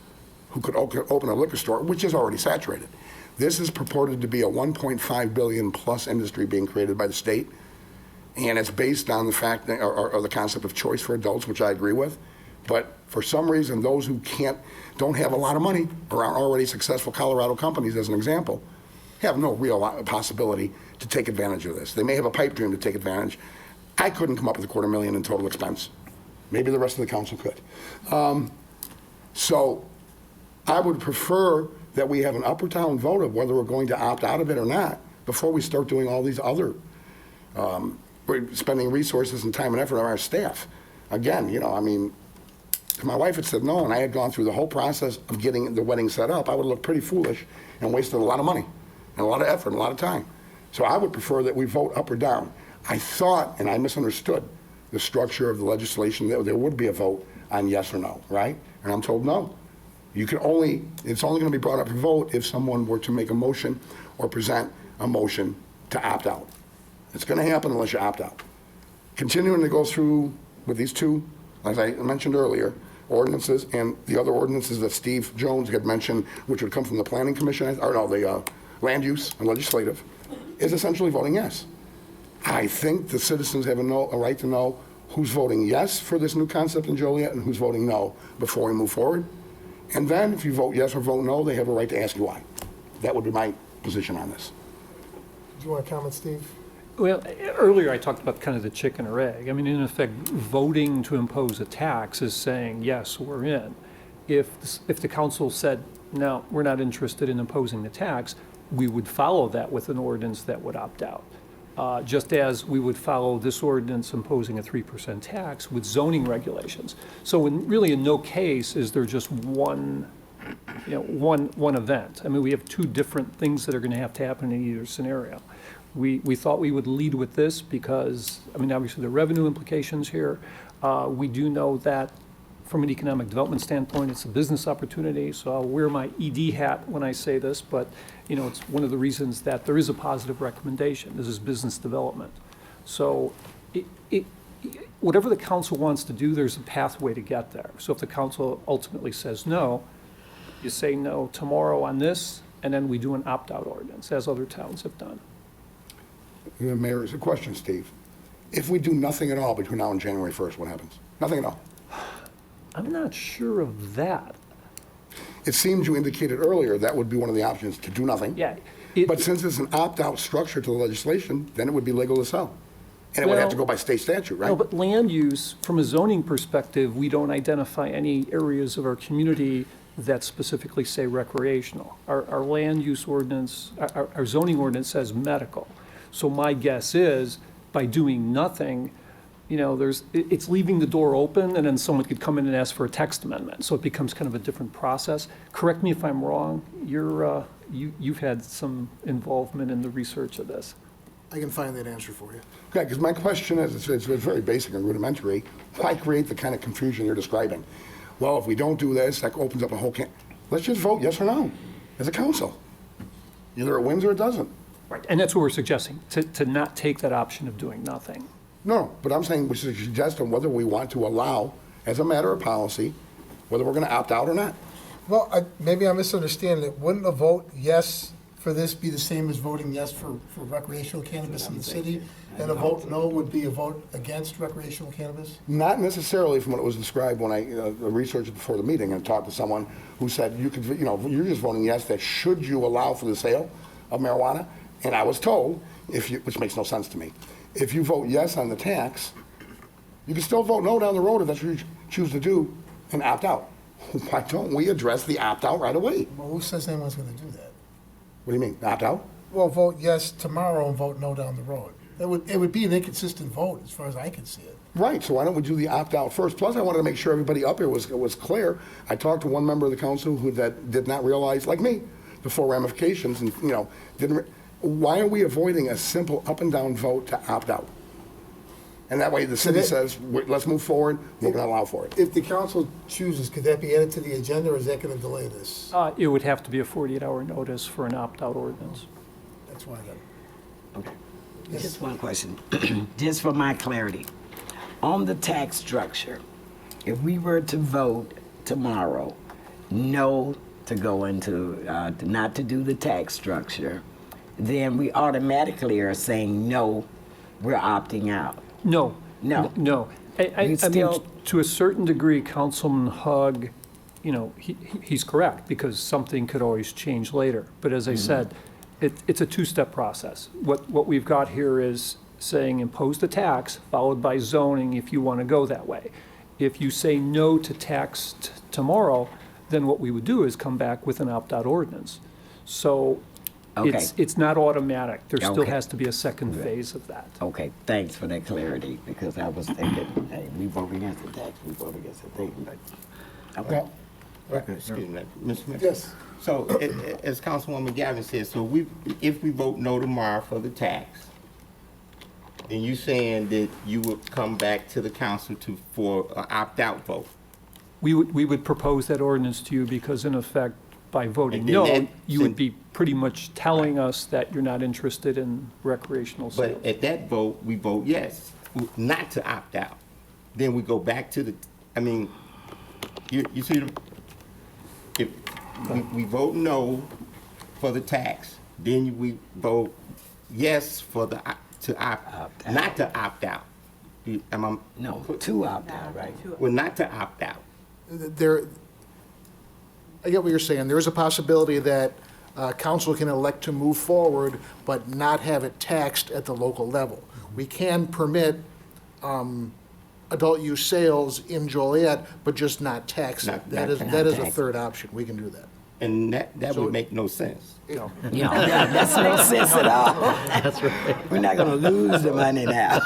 who could open a liquor store, which is already saturated. This is purported to be a $1.5 billion plus industry being created by the state, and it's based on the fact that, or the concept of choice for adults, which I agree with. But for some reason, those who don't have a lot of money, or are already successful Colorado companies, as an example, have no real possibility to take advantage of this. They may have a pipe dream to take advantage. I couldn't come up with $250,000 in total expense. Maybe the rest of the council could. So I would prefer that we have an up or down vote of whether we're going to opt out of it or not before we start doing all these other, spending resources and time and effort on our staff. Again, if my wife had said no and I had gone through the whole process of getting the wedding set up, I would look pretty foolish and wasted a lot of money and a lot of effort and a lot of time. So I would prefer that we vote up or down. I thought, and I misunderstood the structure of the legislation, that there would be a vote on yes or no, right? And I'm told no. It's only going to be brought up for vote if someone were to make a motion or present a motion to opt out. It's going to happen unless you opt out. Continuing to go through with these 2, as I mentioned earlier, ordinances and the other ordinances that Steve Jones had mentioned, which would come from the Planning Commission, the Land Use and Legislative, is essentially voting yes. I think the citizens have a right to know who's voting yes for this new concept in Joliet and who's voting no before we move forward. And then if you vote yes or vote no, they have a right to ask you why. That would be my position on this. Do you want to comment, Steve? Well, earlier I talked about kind of the chicken or egg. I mean, in effect, voting to impose a tax is saying, yes, we're in. If the council said, no, we're not interested in imposing the tax, we would follow that with an ordinance that would opt out. Just as we would follow this ordinance imposing a 3% tax with zoning regulations. So in no case is there just one event. I mean, we have 2 different things that are going to have to happen in either scenario. We thought we would lead with this because, obviously the revenue implications here. We do know that from an economic development standpoint, it's a business opportunity. So I'll wear my ED hat when I say this, but it's one of the reasons that there is a positive recommendation. This is business development. So whatever the council wants to do, there's a pathway to get there. So if the council ultimately says no, you say no tomorrow on this, and then we do an opt-out ordinance, as other towns have done. Mayor, it's a question, Steve. If we do nothing at all between now and January 1st, what happens? Nothing at all. I'm not sure of that. It seems you indicated earlier that would be one of the options, to do nothing. Yeah. But since it's an opt-out structure to the legislation, then it would be legal to sell. And it would have to go by state statute, right? No, but land use, from a zoning perspective, we don't identify any areas of our community that specifically say recreational. Our land use ordinance, our zoning ordinance says medical. So my guess is, by doing nothing, you know, it's leaving the door open, and then someone could come in and ask for a text amendment. So it becomes kind of a different process. Correct me if I'm wrong. You've had some involvement in the research of this. I can find that answer for you. Okay, because my question is, it's very basic and rudimentary. Why create the kind of confusion you're describing? Well, if we don't do this, that opens up a whole let's just vote yes or no as a council. Either it wins or it doesn't. Right, and that's what we're suggesting, to not take that option of doing nothing. No, but I'm saying we should suggest on whether we want to allow, as a matter of policy, whether we're going to opt out or not. Well, maybe I misunderstand it. Wouldn't a vote yes for this be the same as voting yes for recreational cannabis in the city? And a vote no would be a vote against recreational cannabis? Not necessarily from what it was described when I researched before the meeting and talked to someone who said, you could, you're just voting yes, that should you allow for the sale of marijuana? And I was told, which makes no sense to me, if you vote yes on the tax, you can still vote no down the road if that's what you choose to do and opt out. Why don't we address the opt-out right away? Well, who says anyone's going to do that? What do you mean, opt out? Well, vote yes tomorrow and vote no down the road. It would be an inconsistent vote as far as I can see it. Right, so why don't we do the opt-out first? Plus, I wanted to make sure everybody up here was clear. I talked to one member of the council that did not realize, like me, the full ramifications and, why are we avoiding a simple up and down vote to opt out? And that way the city says, let's move forward, we're going to allow for it. If the council chooses, could that be added to the agenda, or is that going to delay this? It would have to be a 48-hour notice for an opt-out ordinance. That's why then. Okay. Yes. Just one question, just for my clarity. On the tax structure, if we were to vote tomorrow, no to go into, not to do the tax structure, then we automatically are saying no, we're opting out. No. No. No. I mean, to a certain degree, Councilman Hugg, he's correct, because something could always change later. But as I said, it's a two-step process. What we've got here is saying impose the tax, followed by zoning if you want to go that way. If you say no to tax tomorrow, then what we would do is come back with an opt-out ordinance. So it's not automatic. There still has to be a second phase of that. Okay, thanks for that clarity, because I was thinking, hey, we vote against the tax, we vote against the thing, but, okay. Excuse me, Mr. Mayor. Yes. So, as Councilwoman Gavin said, so if we vote no tomorrow for the tax, then you saying that you would come back to the council for an opt-out vote? We would propose that ordinance to you because, in effect, by voting no, you would be pretty much telling us that you're not interested in recreational sales. But at that vote, we vote yes, not to opt out. Then we go back to the, you see, if we vote no for the tax, then we vote yes for not to opt out. No, to opt out, right? Well, not to opt out. I get what you're saying. There is a possibility that council can elect to move forward, but not have it taxed at the local level. We can permit adult use sales in Joliet, but just not tax it. That is a third option. We can do that. And that would make no sense. No, that's no sense at all. That's right. We're not going to lose the money now.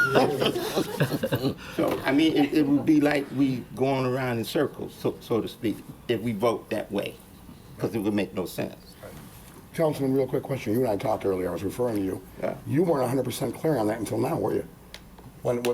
So, it would be like we going around in circles, so to speak, if we vote that way, because it would make no sense. Councilman, real quick question. You and I talked earlier. I was referring to you. Yeah. You weren't 100% clear on that until now, were you?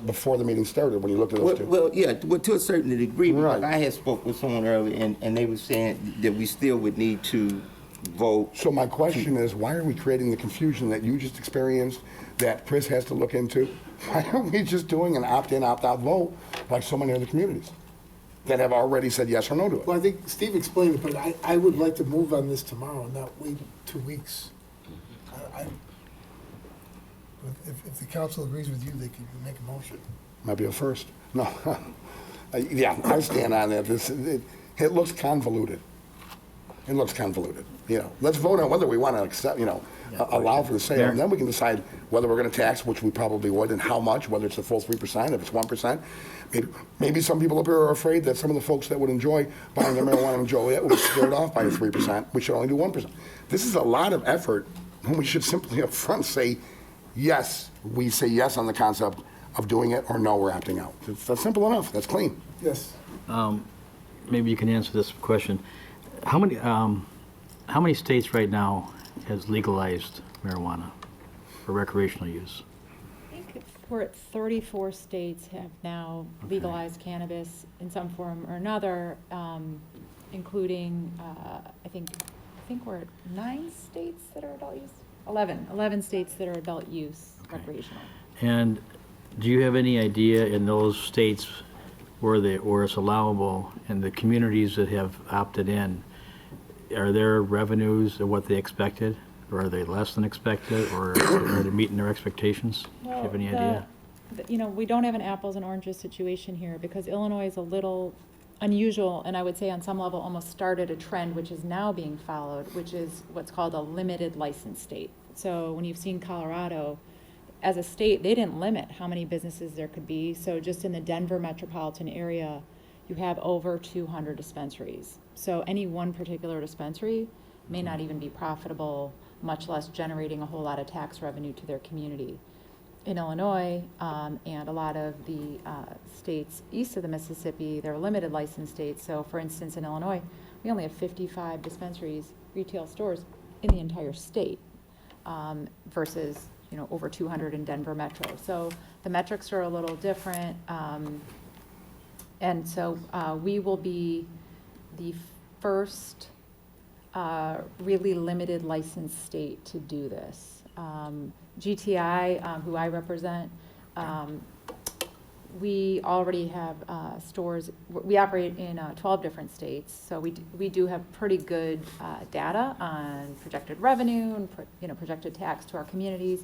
Before the meeting started, when you looked at those two? Well, yeah, to a certain degree, because Right. I had spoke with someone earlier, and they were saying that we still would need to vote. So my question is, why are we creating the confusion that you just experienced, that Chris has to look into? Why aren't we just doing an opt-in, opt-out vote like so many other communities? that have already said yes or no to it. Well, I think Steve explained it, but I would like to move on this tomorrow, not wait 2 weeks. If the council agrees with you, they can make a motion. Might be a first. No. Yeah, I stand on that. It looks convoluted. It looks convoluted. Let's vote on whether we want to accept, allow for the sale, and then we can decide whether we're going to tax, which we probably would, and how much, whether it's the full 3%, if it's 1%. Maybe some people up here are afraid that some of the folks that would enjoy buying their marijuana in Joliet will be scared off by the 3%. We should only do 1%. This is a lot of effort when we should simply up front say, yes, we say yes on the concept of doing it, or no, we're opting out. That's simple enough. That's clean. Yes. Maybe you can answer this question. How many states right now has legalized marijuana for recreational use? I think we're at 34 states have now legalized cannabis in some form or another, including, I think we're at 9 states that are adult use. 11 states that are adult use, recreational. And do you have any idea in those states where it's allowable and the communities that have opted in, are their revenues what they expected, or are they less than expected, or are they meeting their expectations? Do you have any idea? We don't have an apples and oranges situation here because Illinois is a little unusual, and I would say on some level almost started a trend which is now being followed, which is what's called a limited license state. So when you've seen Colorado, as a state, they didn't limit how many businesses there could be. So just in the Denver metropolitan area, you have over 200 dispensaries. So any one particular dispensary may not even be profitable, much less generating a whole lot of tax revenue to their community. In Illinois, and a lot of the states east of the Mississippi, they're limited license states. So for instance, in Illinois, we only have 55 dispensaries, retail stores in the entire state, versus over 200 in Denver Metro. So the metrics are a little different. And so we will be the first really limited license state to do this. GTI, who I represent, we already have stores. We operate in 12 different states, so we do have pretty good data on projected revenue and projected tax to our communities.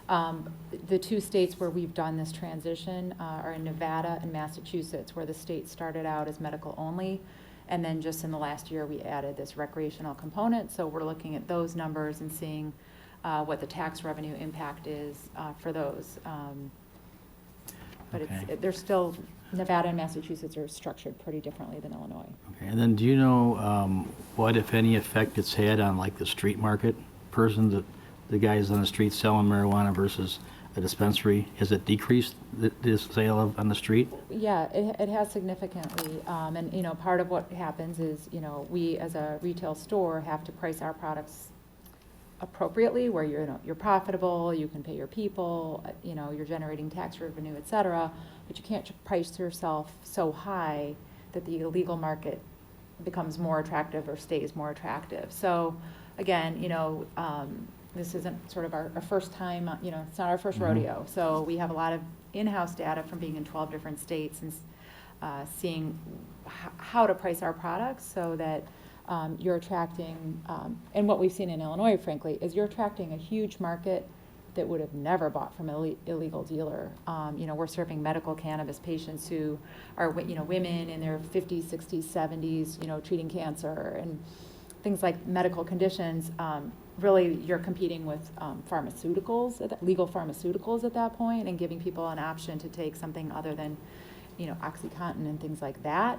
The 2 states where we've done this transition are in Nevada and Massachusetts, where the state started out as medical only, and then just in the last year we added this recreational component. So we're looking at those numbers and seeing what the tax revenue impact is for those. But they're still, Nevada and Massachusetts are structured pretty differently than Illinois. Okay. And then do you know what, if any, effect it's had on like the street market person, the guys on the street selling marijuana versus a dispensary? Has it decreased the sale on the street? Yeah, it has significantly. And part of what happens is, we as a retail store have to price our products appropriately, where you're profitable, you can pay your people, you're generating tax revenue, et cetera, but you can't price yourself so high that the illegal market becomes more attractive or stays more attractive. So again, this isn't sort of our first time, it's not our first rodeo. So we have a lot of in-house data from being in 12 different states and seeing how to price our products so that you're attracting, and what we've seen in Illinois, frankly, is you're attracting a huge market that would have never bought from an illegal dealer. We're serving medical cannabis patients who are, women in their 50s, 60s, 70s, treating cancer and things like medical conditions. Really, you're competing with pharmaceuticals, legal pharmaceuticals at that point, and giving people an option to take something other than OxyContin and things like that.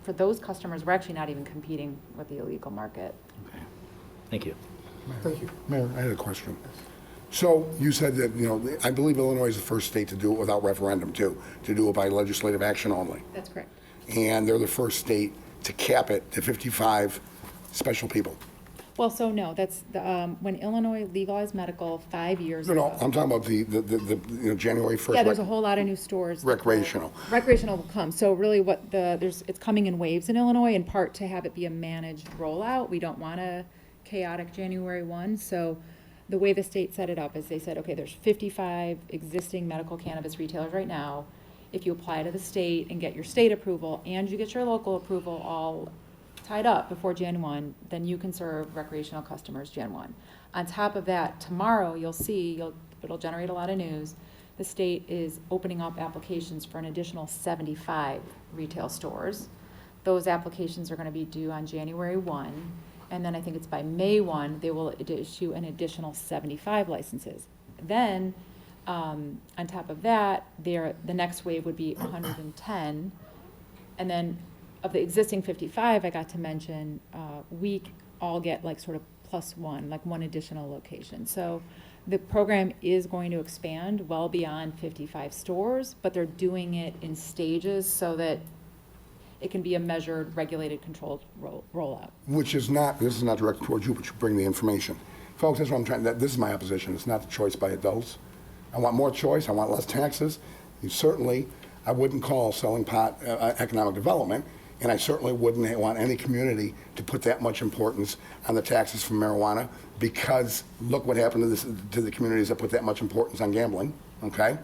For those customers, we're actually not even competing with the illegal market. Okay. Thank you. Thank you. Mayor, I had a question. So you said that, I believe Illinois is the first state to do it without referendum too, to do it by legislative action only. That's correct. And they're the first state to cap it to 55 special people. Well, so no, that's when Illinois legalized medical 5 years ago. No, I'm talking about the January 1st. Yeah, there's a whole lot of new stores. Recreational. Recreational will come. So really it's coming in waves in Illinois, in part to have it be a managed rollout. We don't want a chaotic January 1. So the way the state set it up is they said, okay, there's 55 existing medical cannabis retailers right now. if you apply to the state and get your state approval and you get your local approval all tied up before Jan 1, then you can serve recreational customers Jan 1. On top of that, tomorrow you'll see, it'll generate a lot of news. The state is opening up applications for an additional 75 retail stores. Those applications are going to be due on January 1, and then I think it's by May 1, they will issue an additional 75 licenses. Then, on top of that, the next wave would be 110, and then of the existing 55 I got to mention, we all get like sort of +1, like one additional location. So the program is going to expand well beyond 55 stores, but they're doing it in stages so that it can be a measured, regulated, controlled rollout. Which is not, this is not directed towards you, but you bring the information. Folks, that's what I'm trying, this is my opposition. It's not the choice by adults. I want more choice. I want less taxes. And certainly, I wouldn't call selling pot economic development, and I certainly wouldn't want any community to put that much importance on the taxes from marijuana, because look what happened to the communities that put that much importance on gambling, okay?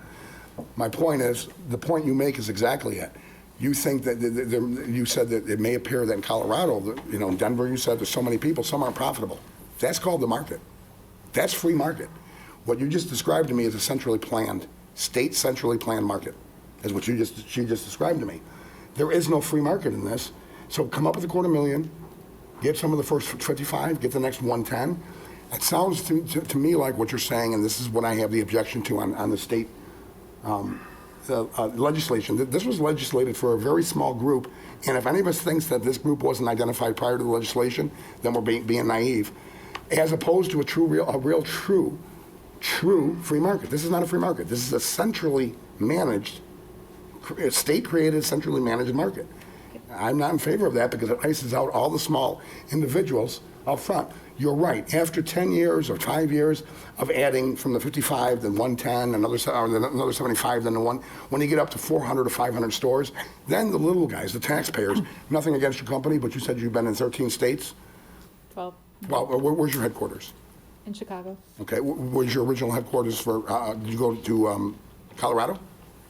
My point is, the point you make is exactly it. You think that, you said that it may appear that in Colorado, in Denver, you said there's so many people, some aren't profitable. That's called the market. That's free market. What you just described to me is a centrally planned, state centrally planned market, is what she just described to me. There is no free market in this. So come up with $250,000, get some of the first 55, get the next 110. It sounds to me like what you're saying, and this is what I have the objection to on the state legislation. This was legislated for a very small group, and if any of us thinks that this group wasn't identified prior to the legislation, then we're being naive, as opposed to a real true free market. This is not a free market. This is a centrally managed, state-created, centrally managed market. I'm not in favor of that because it ices out all the small individuals up front. You're right. After 10 years or 5 years of adding from the 55, then 110, another 75, then the one, when you get up to 400 or 500 stores, then the little guys, the taxpayers, nothing against your company, but you said you've been in 13 states? 12. Well, where's your headquarters? In Chicago. Okay. Where's your original headquarters for, did you go to Colorado?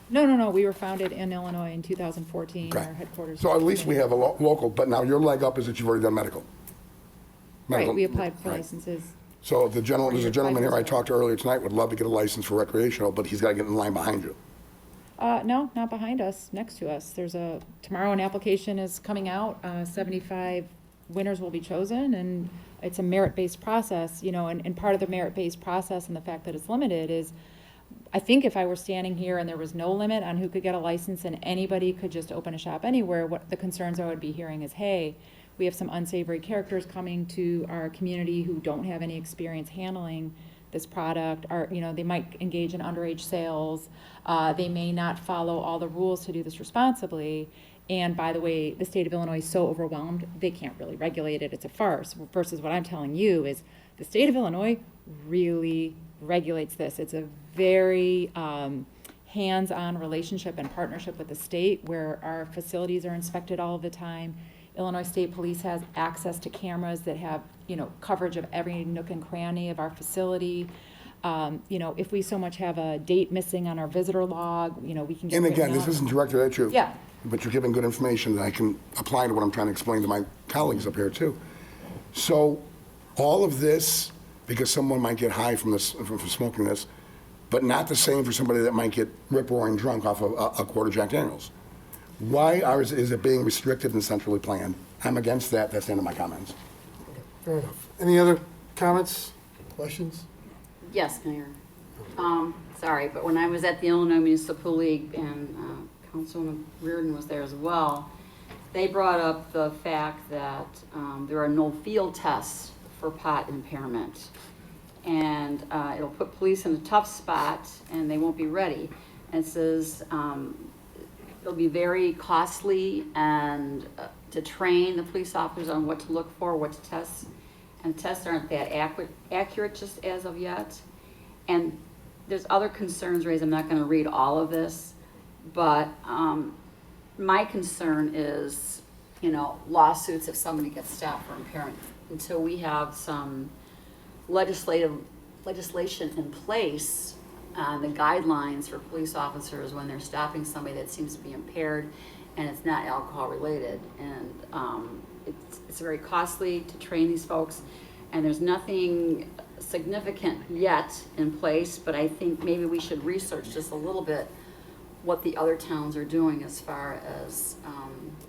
No. We were founded in Illinois in 2014. Okay. Our headquarters. So at least we have a local, but now your leg up is that you've already done medical. Right, we applied for right. licenses. So there's a gentleman here I talked to earlier tonight would love to get a license for recreational, but he's got to get in line behind you. No, not behind us, next to us. Tomorrow an application is coming out, 75 winners will be chosen, and it's a merit-based process, and part of the merit-based process and the fact that it's limited is, I think if I were standing here and there was no limit on who could get a license and anybody could just open a shop anywhere, what the concerns I would be hearing is, hey, we have some unsavory characters coming to our community who don't have any experience handling this product, or, they might engage in underage sales. They may not follow all the rules to do this responsibly. And by the way, the state of Illinois is so overwhelmed, they can't really regulate it. It's a farce. Versus what I'm telling you is the state of Illinois really regulates this. It's a very hands-on relationship and partnership with the state where our facilities are inspected all of the time. Illinois State Police has access to cameras that have, coverage of every nook and cranny of our facility. If we so much have a date missing on our visitor log, we can get. And again, written this up. isn't directed at you. Yeah. But you're giving good information that I can apply to what I'm trying to explain to my colleagues up here too. So all of this, because someone might get high from smoking this, but not the same for somebody that might get rip-roaring drunk off of a quarter Jack Daniels. Why is it being restricted and centrally planned? I'm against that. That's the end of my comments. Fair enough. Any other comments, questions? Yes, Mayor. Sorry, but when I was at the Illinois Municipal League, and Councilwoman Reardon was there as well, they brought up the fact that there are no field tests for pot impairment. And it'll put police in a tough spot, and they won't be ready. And it says it'll be very costly and to train the police officers on what to look for, what to test. And tests aren't that accurate just as of yet. And there's other concerns raised. I'm not going to read all of this, but my concern is, lawsuits if somebody gets stopped for impairment. Until we have some legislation in place, the guidelines for police officers when they're stopping somebody that seems to be impaired and it's not alcohol related. And it's very costly to train these folks, and there's nothing significant yet in place, but I think maybe we should research just a little bit what the other towns are doing as far as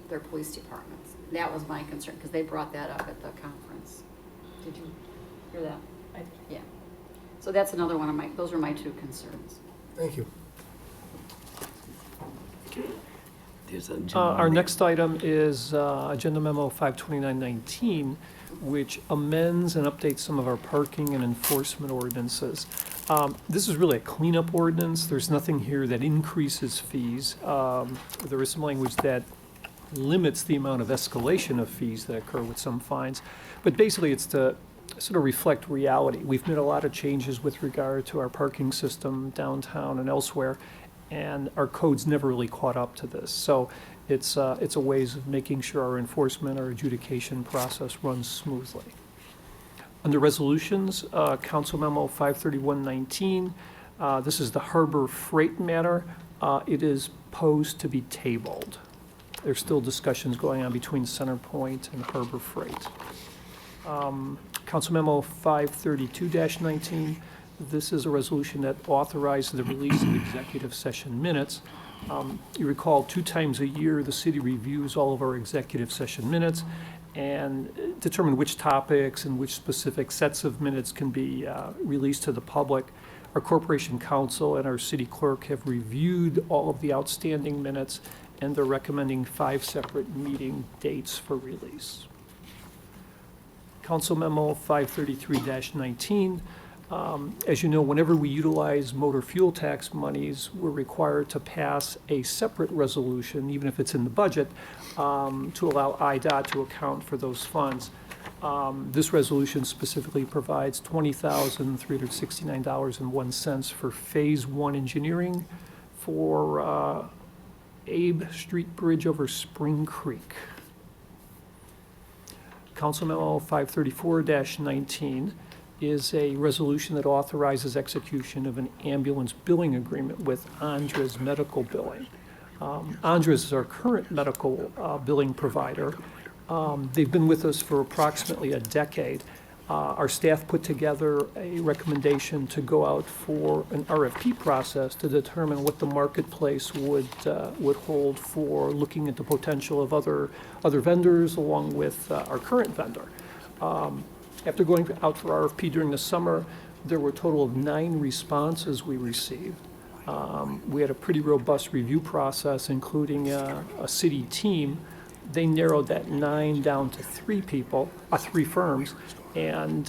their police departments. That was my concern, because they brought that up at the conference. Did you hear that? I did. Yeah. So that's another one of those are my two concerns. Thank you. There's a Our next item is Agenda Memo 52919, which amends and updates some of our parking and enforcement ordinances. This is really a cleanup ordinance. There's nothing here that increases fees. There is some language that limits the amount of escalation of fees that occur with some fines. But basically, it's to sort of reflect reality. We've made a lot of changes with regard to our parking system downtown and elsewhere, and our code's never really caught up to this. So it's a ways of making sure our enforcement, our adjudication process runs smoothly. Under resolutions, Council Memo 53119, this is the harbor freight matter. It is posed to be tabled. There's still discussions going on between Centerpoint and Harbor Freight. Council Memo 532-19, this is a resolution that authorizes the release of executive session minutes. You recall 2 times a year, the city reviews all of our executive session minutes and determine which topics and which specific sets of minutes can be released to the public. Our corporation counsel and our city clerk have reviewed all of the outstanding minutes, and they're recommending 5 separate meeting dates for release. Council Memo 533-19. As you know, whenever we utilize motor fuel tax monies, we're required to pass a separate resolution, even if it's in the budget, to allow IDOT to account for those funds. This resolution specifically provides $20,369.01 for Phase 1 engineering for Abe Street Bridge over Spring Creek. Council Memo 534-19 is a resolution that authorizes execution of an ambulance billing agreement with Andres Medical Billing. Andres is our current medical billing provider. They've been with us for approximately a decade. Our staff put together a recommendation to go out for an RFP process to determine what the marketplace would hold for looking at the potential of other vendors along with our current vendor. After going out for RFP during the summer, there were a total of 9 responses we received. We had a pretty robust review process, including a city team. They narrowed that 9 down to 3 firms, and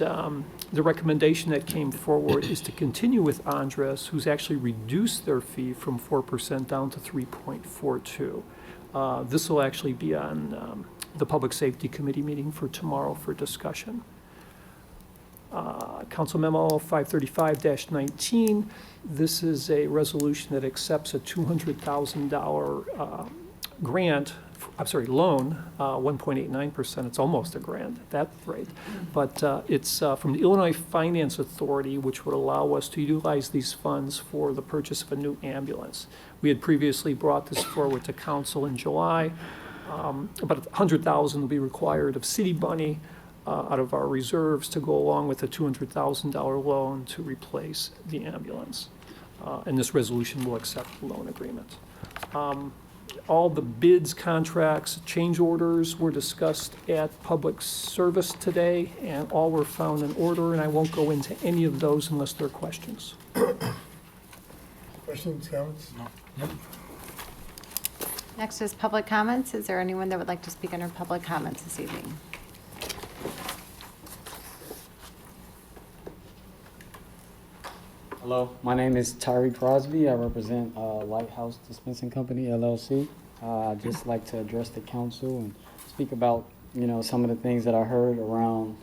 the recommendation that came forward is to continue with Andres, who's actually reduced their fee from 4% down to 3.42. This will actually be on the Public Safety Committee meeting for tomorrow for discussion. Council Memo 535-19, this is a resolution that accepts a $200,000 loan, 1.89%. It's almost a grant at that rate. But it's from the Illinois Finance Authority, which would allow us to utilize these funds for the purchase of a new ambulance. We had previously brought this forward to council in July. About $100,000 will be required of city money out of our reserves to go along with a $200,000 loan to replace the ambulance. And this resolution will accept the loan agreement. All the bids, contracts, change orders were discussed at public service today, and all were found in order, and I won't go into any of those unless there are questions. Questions, comments? No. Next is public comments. Is there anyone that would like to speak under public comments this evening? Hello, my name is Tyree Crosby. I represent Lighthouse Dispensing Company, LLC. I'd just like to address the council and speak about, some of the things that I heard around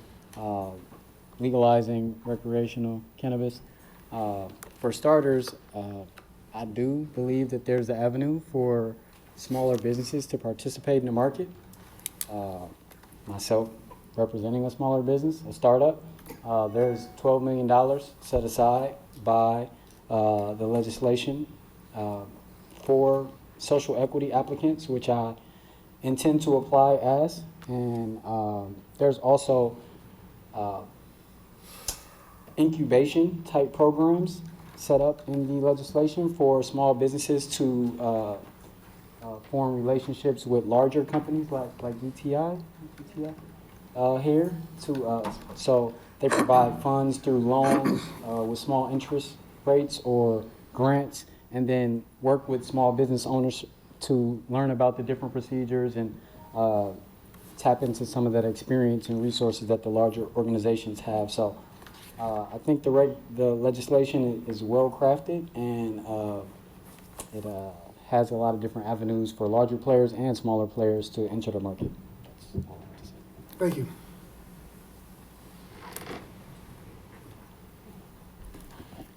legalizing recreational cannabis. For starters, I do believe that there's an avenue for smaller businesses to participate in the market. Myself representing a smaller business, a startup, there's $12 million set aside by the legislation for social equity applicants, which I intend to apply as. And there's also incubation type programs set up in the legislation for small businesses to form relationships with larger companies like GTI here. So they provide funds through loans with small interest rates or grants, and then work with small business owners to learn about the different procedures and tap into some of that experience and resources that the larger organizations have. So I think the legislation is well crafted, and it has a lot of different avenues for larger players and smaller players to enter the market. That's all I have to say. Thank you.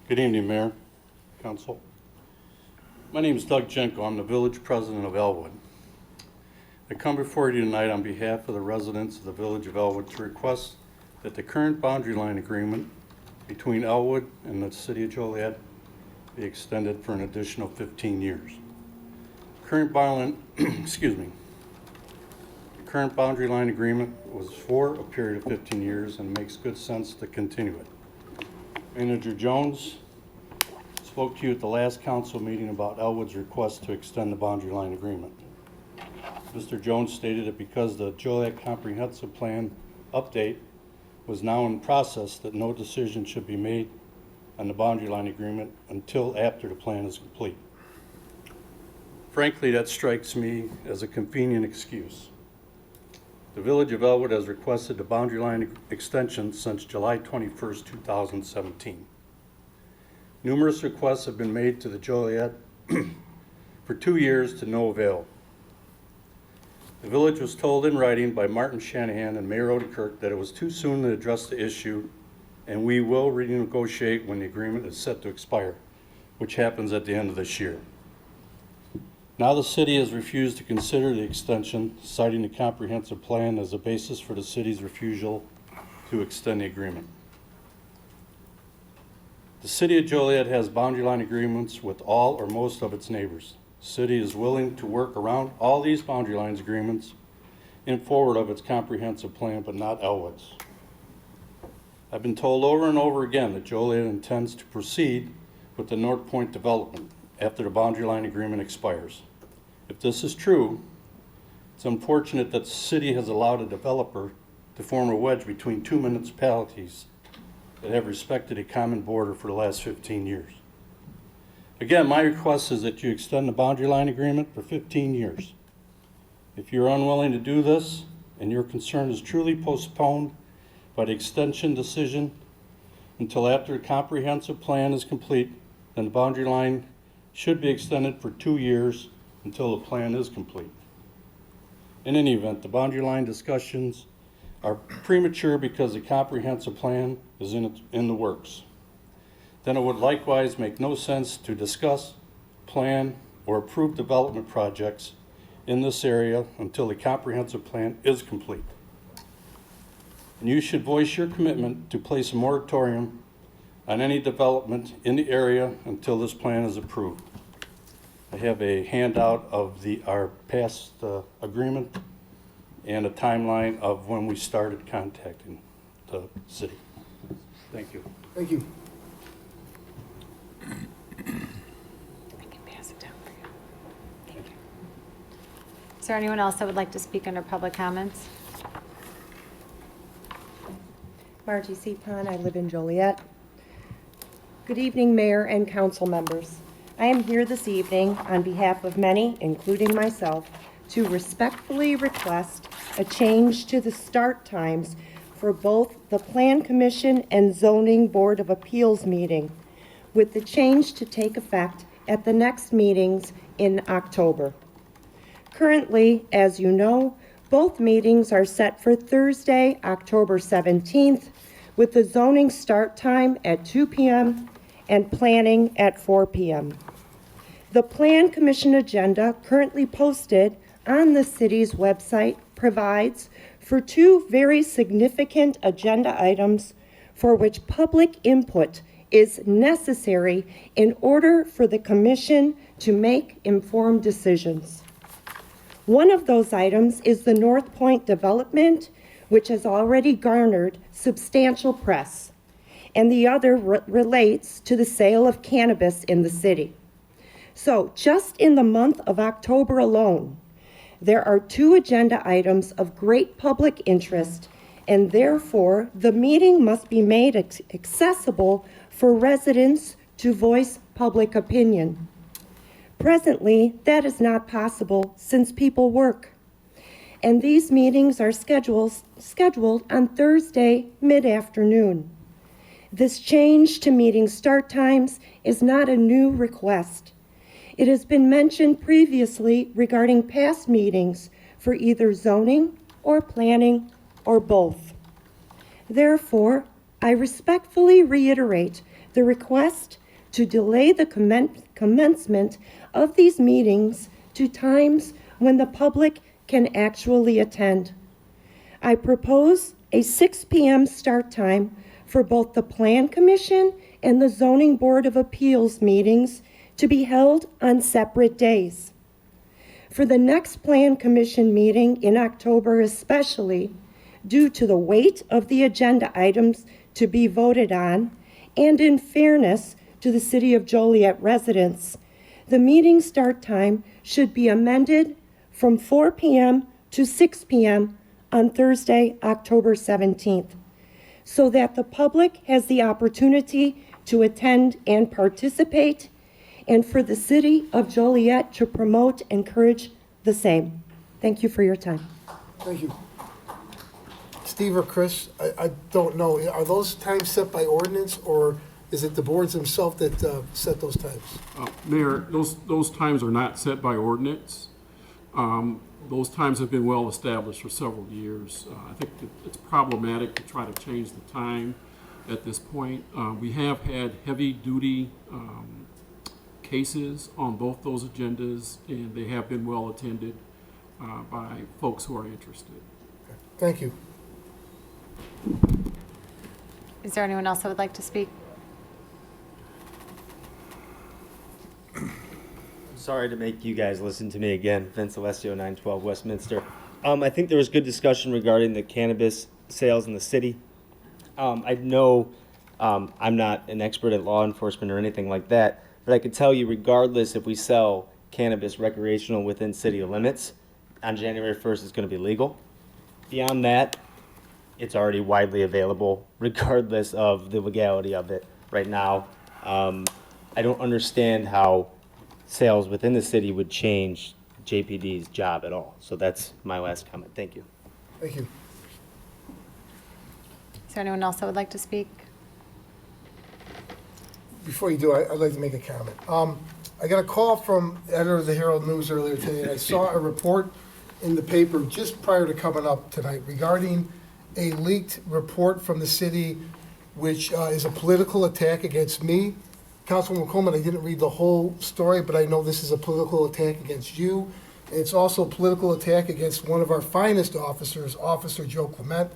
Good evening, Mayor, Council. My name is Doug Jenko. I'm the village president of Elwood. I come before you tonight on behalf of the residents of the village of Elwood to request that the current boundary line agreement between Elwood and the city of Joliet be extended for an additional 15 years. Current boundary line agreement was for a period of 15 years and makes good sense to continue it. Manager Jones spoke to you at the last council meeting about Elwood's request to extend the boundary line agreement. Mr. Jones stated that because the Joliet Comprehensive Plan update was now in process, that no decision should be made on the boundary line agreement until after the plan is complete. Frankly, that strikes me as a convenient excuse. The Village of Elwood has requested the boundary line extension since July 21st, 2017. Numerous requests have been made to the Joliet for 2 years to no avail. The village was told in writing by Martin Shanahan and Mayor Odekirk that it was too soon to address the issue, and we will renegotiate when the agreement is set to expire, which happens at the end of this year. Now the city has refused to consider the extension, citing the comprehensive plan as a basis for the city's refusal to extend the agreement. The city of Joliet has boundary line agreements with all or most of its neighbors. The city is willing to work around all these boundary lines agreements in forward of its comprehensive plan, but not Elwood's. I've been told over and over again that Joliet intends to proceed with the North Point development after the boundary line agreement expires. If this is true, it's unfortunate that the city has allowed a developer to form a wedge between two municipalities that have respected a common border for the last 15 years. Again, my request is that you extend the boundary line agreement for 15 years. If you're unwilling to do this and your concern is truly postponed by the extension decision until after the comprehensive plan is complete, then the boundary line should be extended for 2 years until the plan is complete. In any event, the boundary line discussions are premature because the comprehensive plan is in the works. Then it would likewise make no sense to discuss, plan, or approve development projects in this area until the comprehensive plan is complete. And you should voice your commitment to place a moratorium on any development in the area until this plan is approved. I have a handout of our past agreement and a timeline of when we started contacting the city. Thank you. Thank you. I can pass it down for you. Thank you. Is there anyone else that would like to speak under public comments? Margie Seapon, I live in Joliet. Good evening, Mayor and council members. I am here this evening on behalf of many, including myself, to respectfully request a change to the start times for both the Plan Commission and Zoning Board of Appeals meeting, with the change to take effect at the next meetings in October. Currently, as you know, both meetings are set for Thursday, October 17th, with the zoning start time at 2 p.m. and planning at 4 p.m. The Plan Commission agenda currently posted on the city's website provides for two very significant agenda items for which public input is necessary in order for the commission to make informed decisions. One of those items is the North Point development, which has already garnered substantial press, and the other relates to the sale of cannabis in the city. So just in the month of October alone, there are 2 agenda items of great public interest, and therefore the meeting must be made accessible for residents to voice public opinion. Presently, that is not possible since people work, and these meetings are scheduled on Thursday mid-afternoon. This change to meeting start times is not a new request. It has been mentioned previously regarding past meetings for either zoning or planning or both. Therefore, I respectfully reiterate the request to delay the commencement of these meetings to times when the public can actually attend. I propose a 6 p.m. start time for both the Plan Commission and the Zoning Board of Appeals meetings to be held on separate days. For the next Plan Commission meeting in October especially, due to the weight of the agenda items to be voted on, and in fairness to the City of Joliet residents, the meeting start time should be amended from 4 p.m. to 6 p.m. on Thursday, October 17th, so that the public has the opportunity to attend and participate, and for the City of Joliet to promote and encourage the same. Thank you for your time. Thank you. Steve or Chris, I don't know, are those times set by ordinance, or is it the boards themselves that set those times? Mayor, those times are not set by ordinance. Those times have been well established for several years. I think it's problematic to try to change the time at this point. We have had heavy-duty cases on both those agendas, and they have been well attended by folks who are interested. Thank you. Is there anyone else that would like to speak? Sorry to make you guys listen to me again. Vince Alessio, 912 Westminster. I think there was good discussion regarding the cannabis sales in the city. I know I'm not an expert at law enforcement or anything like that, but I can tell you, regardless if we sell cannabis recreational within city limits, on January 1st it's going to be legal. Beyond that, it's already widely available, regardless of the legality of it right now. I don't understand how sales within the city would change JPD's job at all. So that's my last comment. Thank you. Thank you. Is there anyone else that would like to speak? Before you do, I'd like to make a comment. I got a call from the editor of the Herald News earlier today, and I saw a report in the paper just prior to coming up tonight regarding a leaked report from the city, which is a political attack against me. Councilwoman Coleman, I didn't read the whole story, but I know this is a political attack against you. It's also a political attack against one of our finest officers, Officer Joe Clement.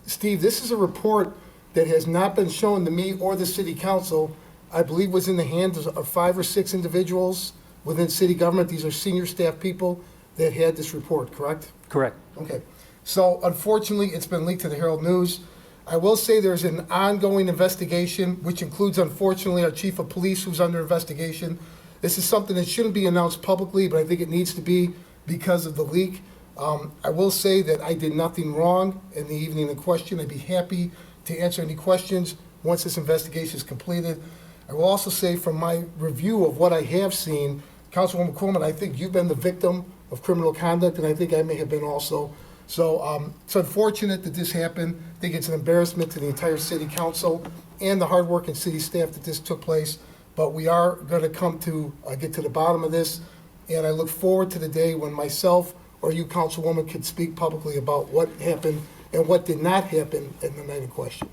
Steve, this is a report that has not been shown to me or the city council. I believe was in the hands of 5 or 6 individuals within city government. These are senior staff people that had this report, correct? Correct. Okay. So unfortunately, it's been leaked to the Herald News. I will say there's an ongoing investigation, which includes, unfortunately, our chief of police who's under investigation. This is something that shouldn't be announced publicly, but I think it needs to be because of the leak. I will say that I did nothing wrong in the evening in question. I'd be happy to answer any questions once this investigation is completed. I will also say from my review of what I have seen, Councilwoman Coleman, I think you've been the victim of criminal conduct, and I think I may have been also. So it's unfortunate that this happened. I think it's an embarrassment to the entire city council and the hardworking city staff that this took place. But we are going to come to get to the bottom of this, and I look forward to the day when myself or you, Councilwoman, can speak publicly about what happened and what did not happen in the night in question.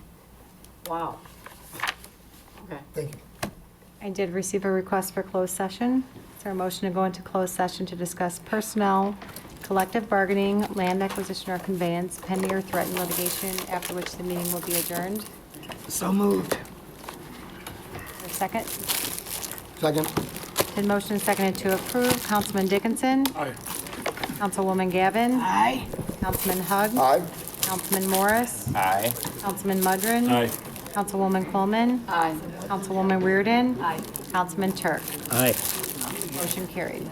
Wow. Okay. Thank you. I did receive a request for closed session. Is there a motion to go into closed session to discuss personnel, collective bargaining, land acquisition or conveyance, pending or threatened litigation, after which the meeting will be adjourned? So moved. second? Second. Been motion and seconded to approve. Councilman Dickinson? Aye. Councilwoman Gavin? Aye. Councilman Hug? Aye. Councilman Morris? Aye. Councilman Mudrin? Aye. Councilwoman Coleman? Aye. Councilwoman Reardon? Aye. Councilman Turk? Aye. Motion carried.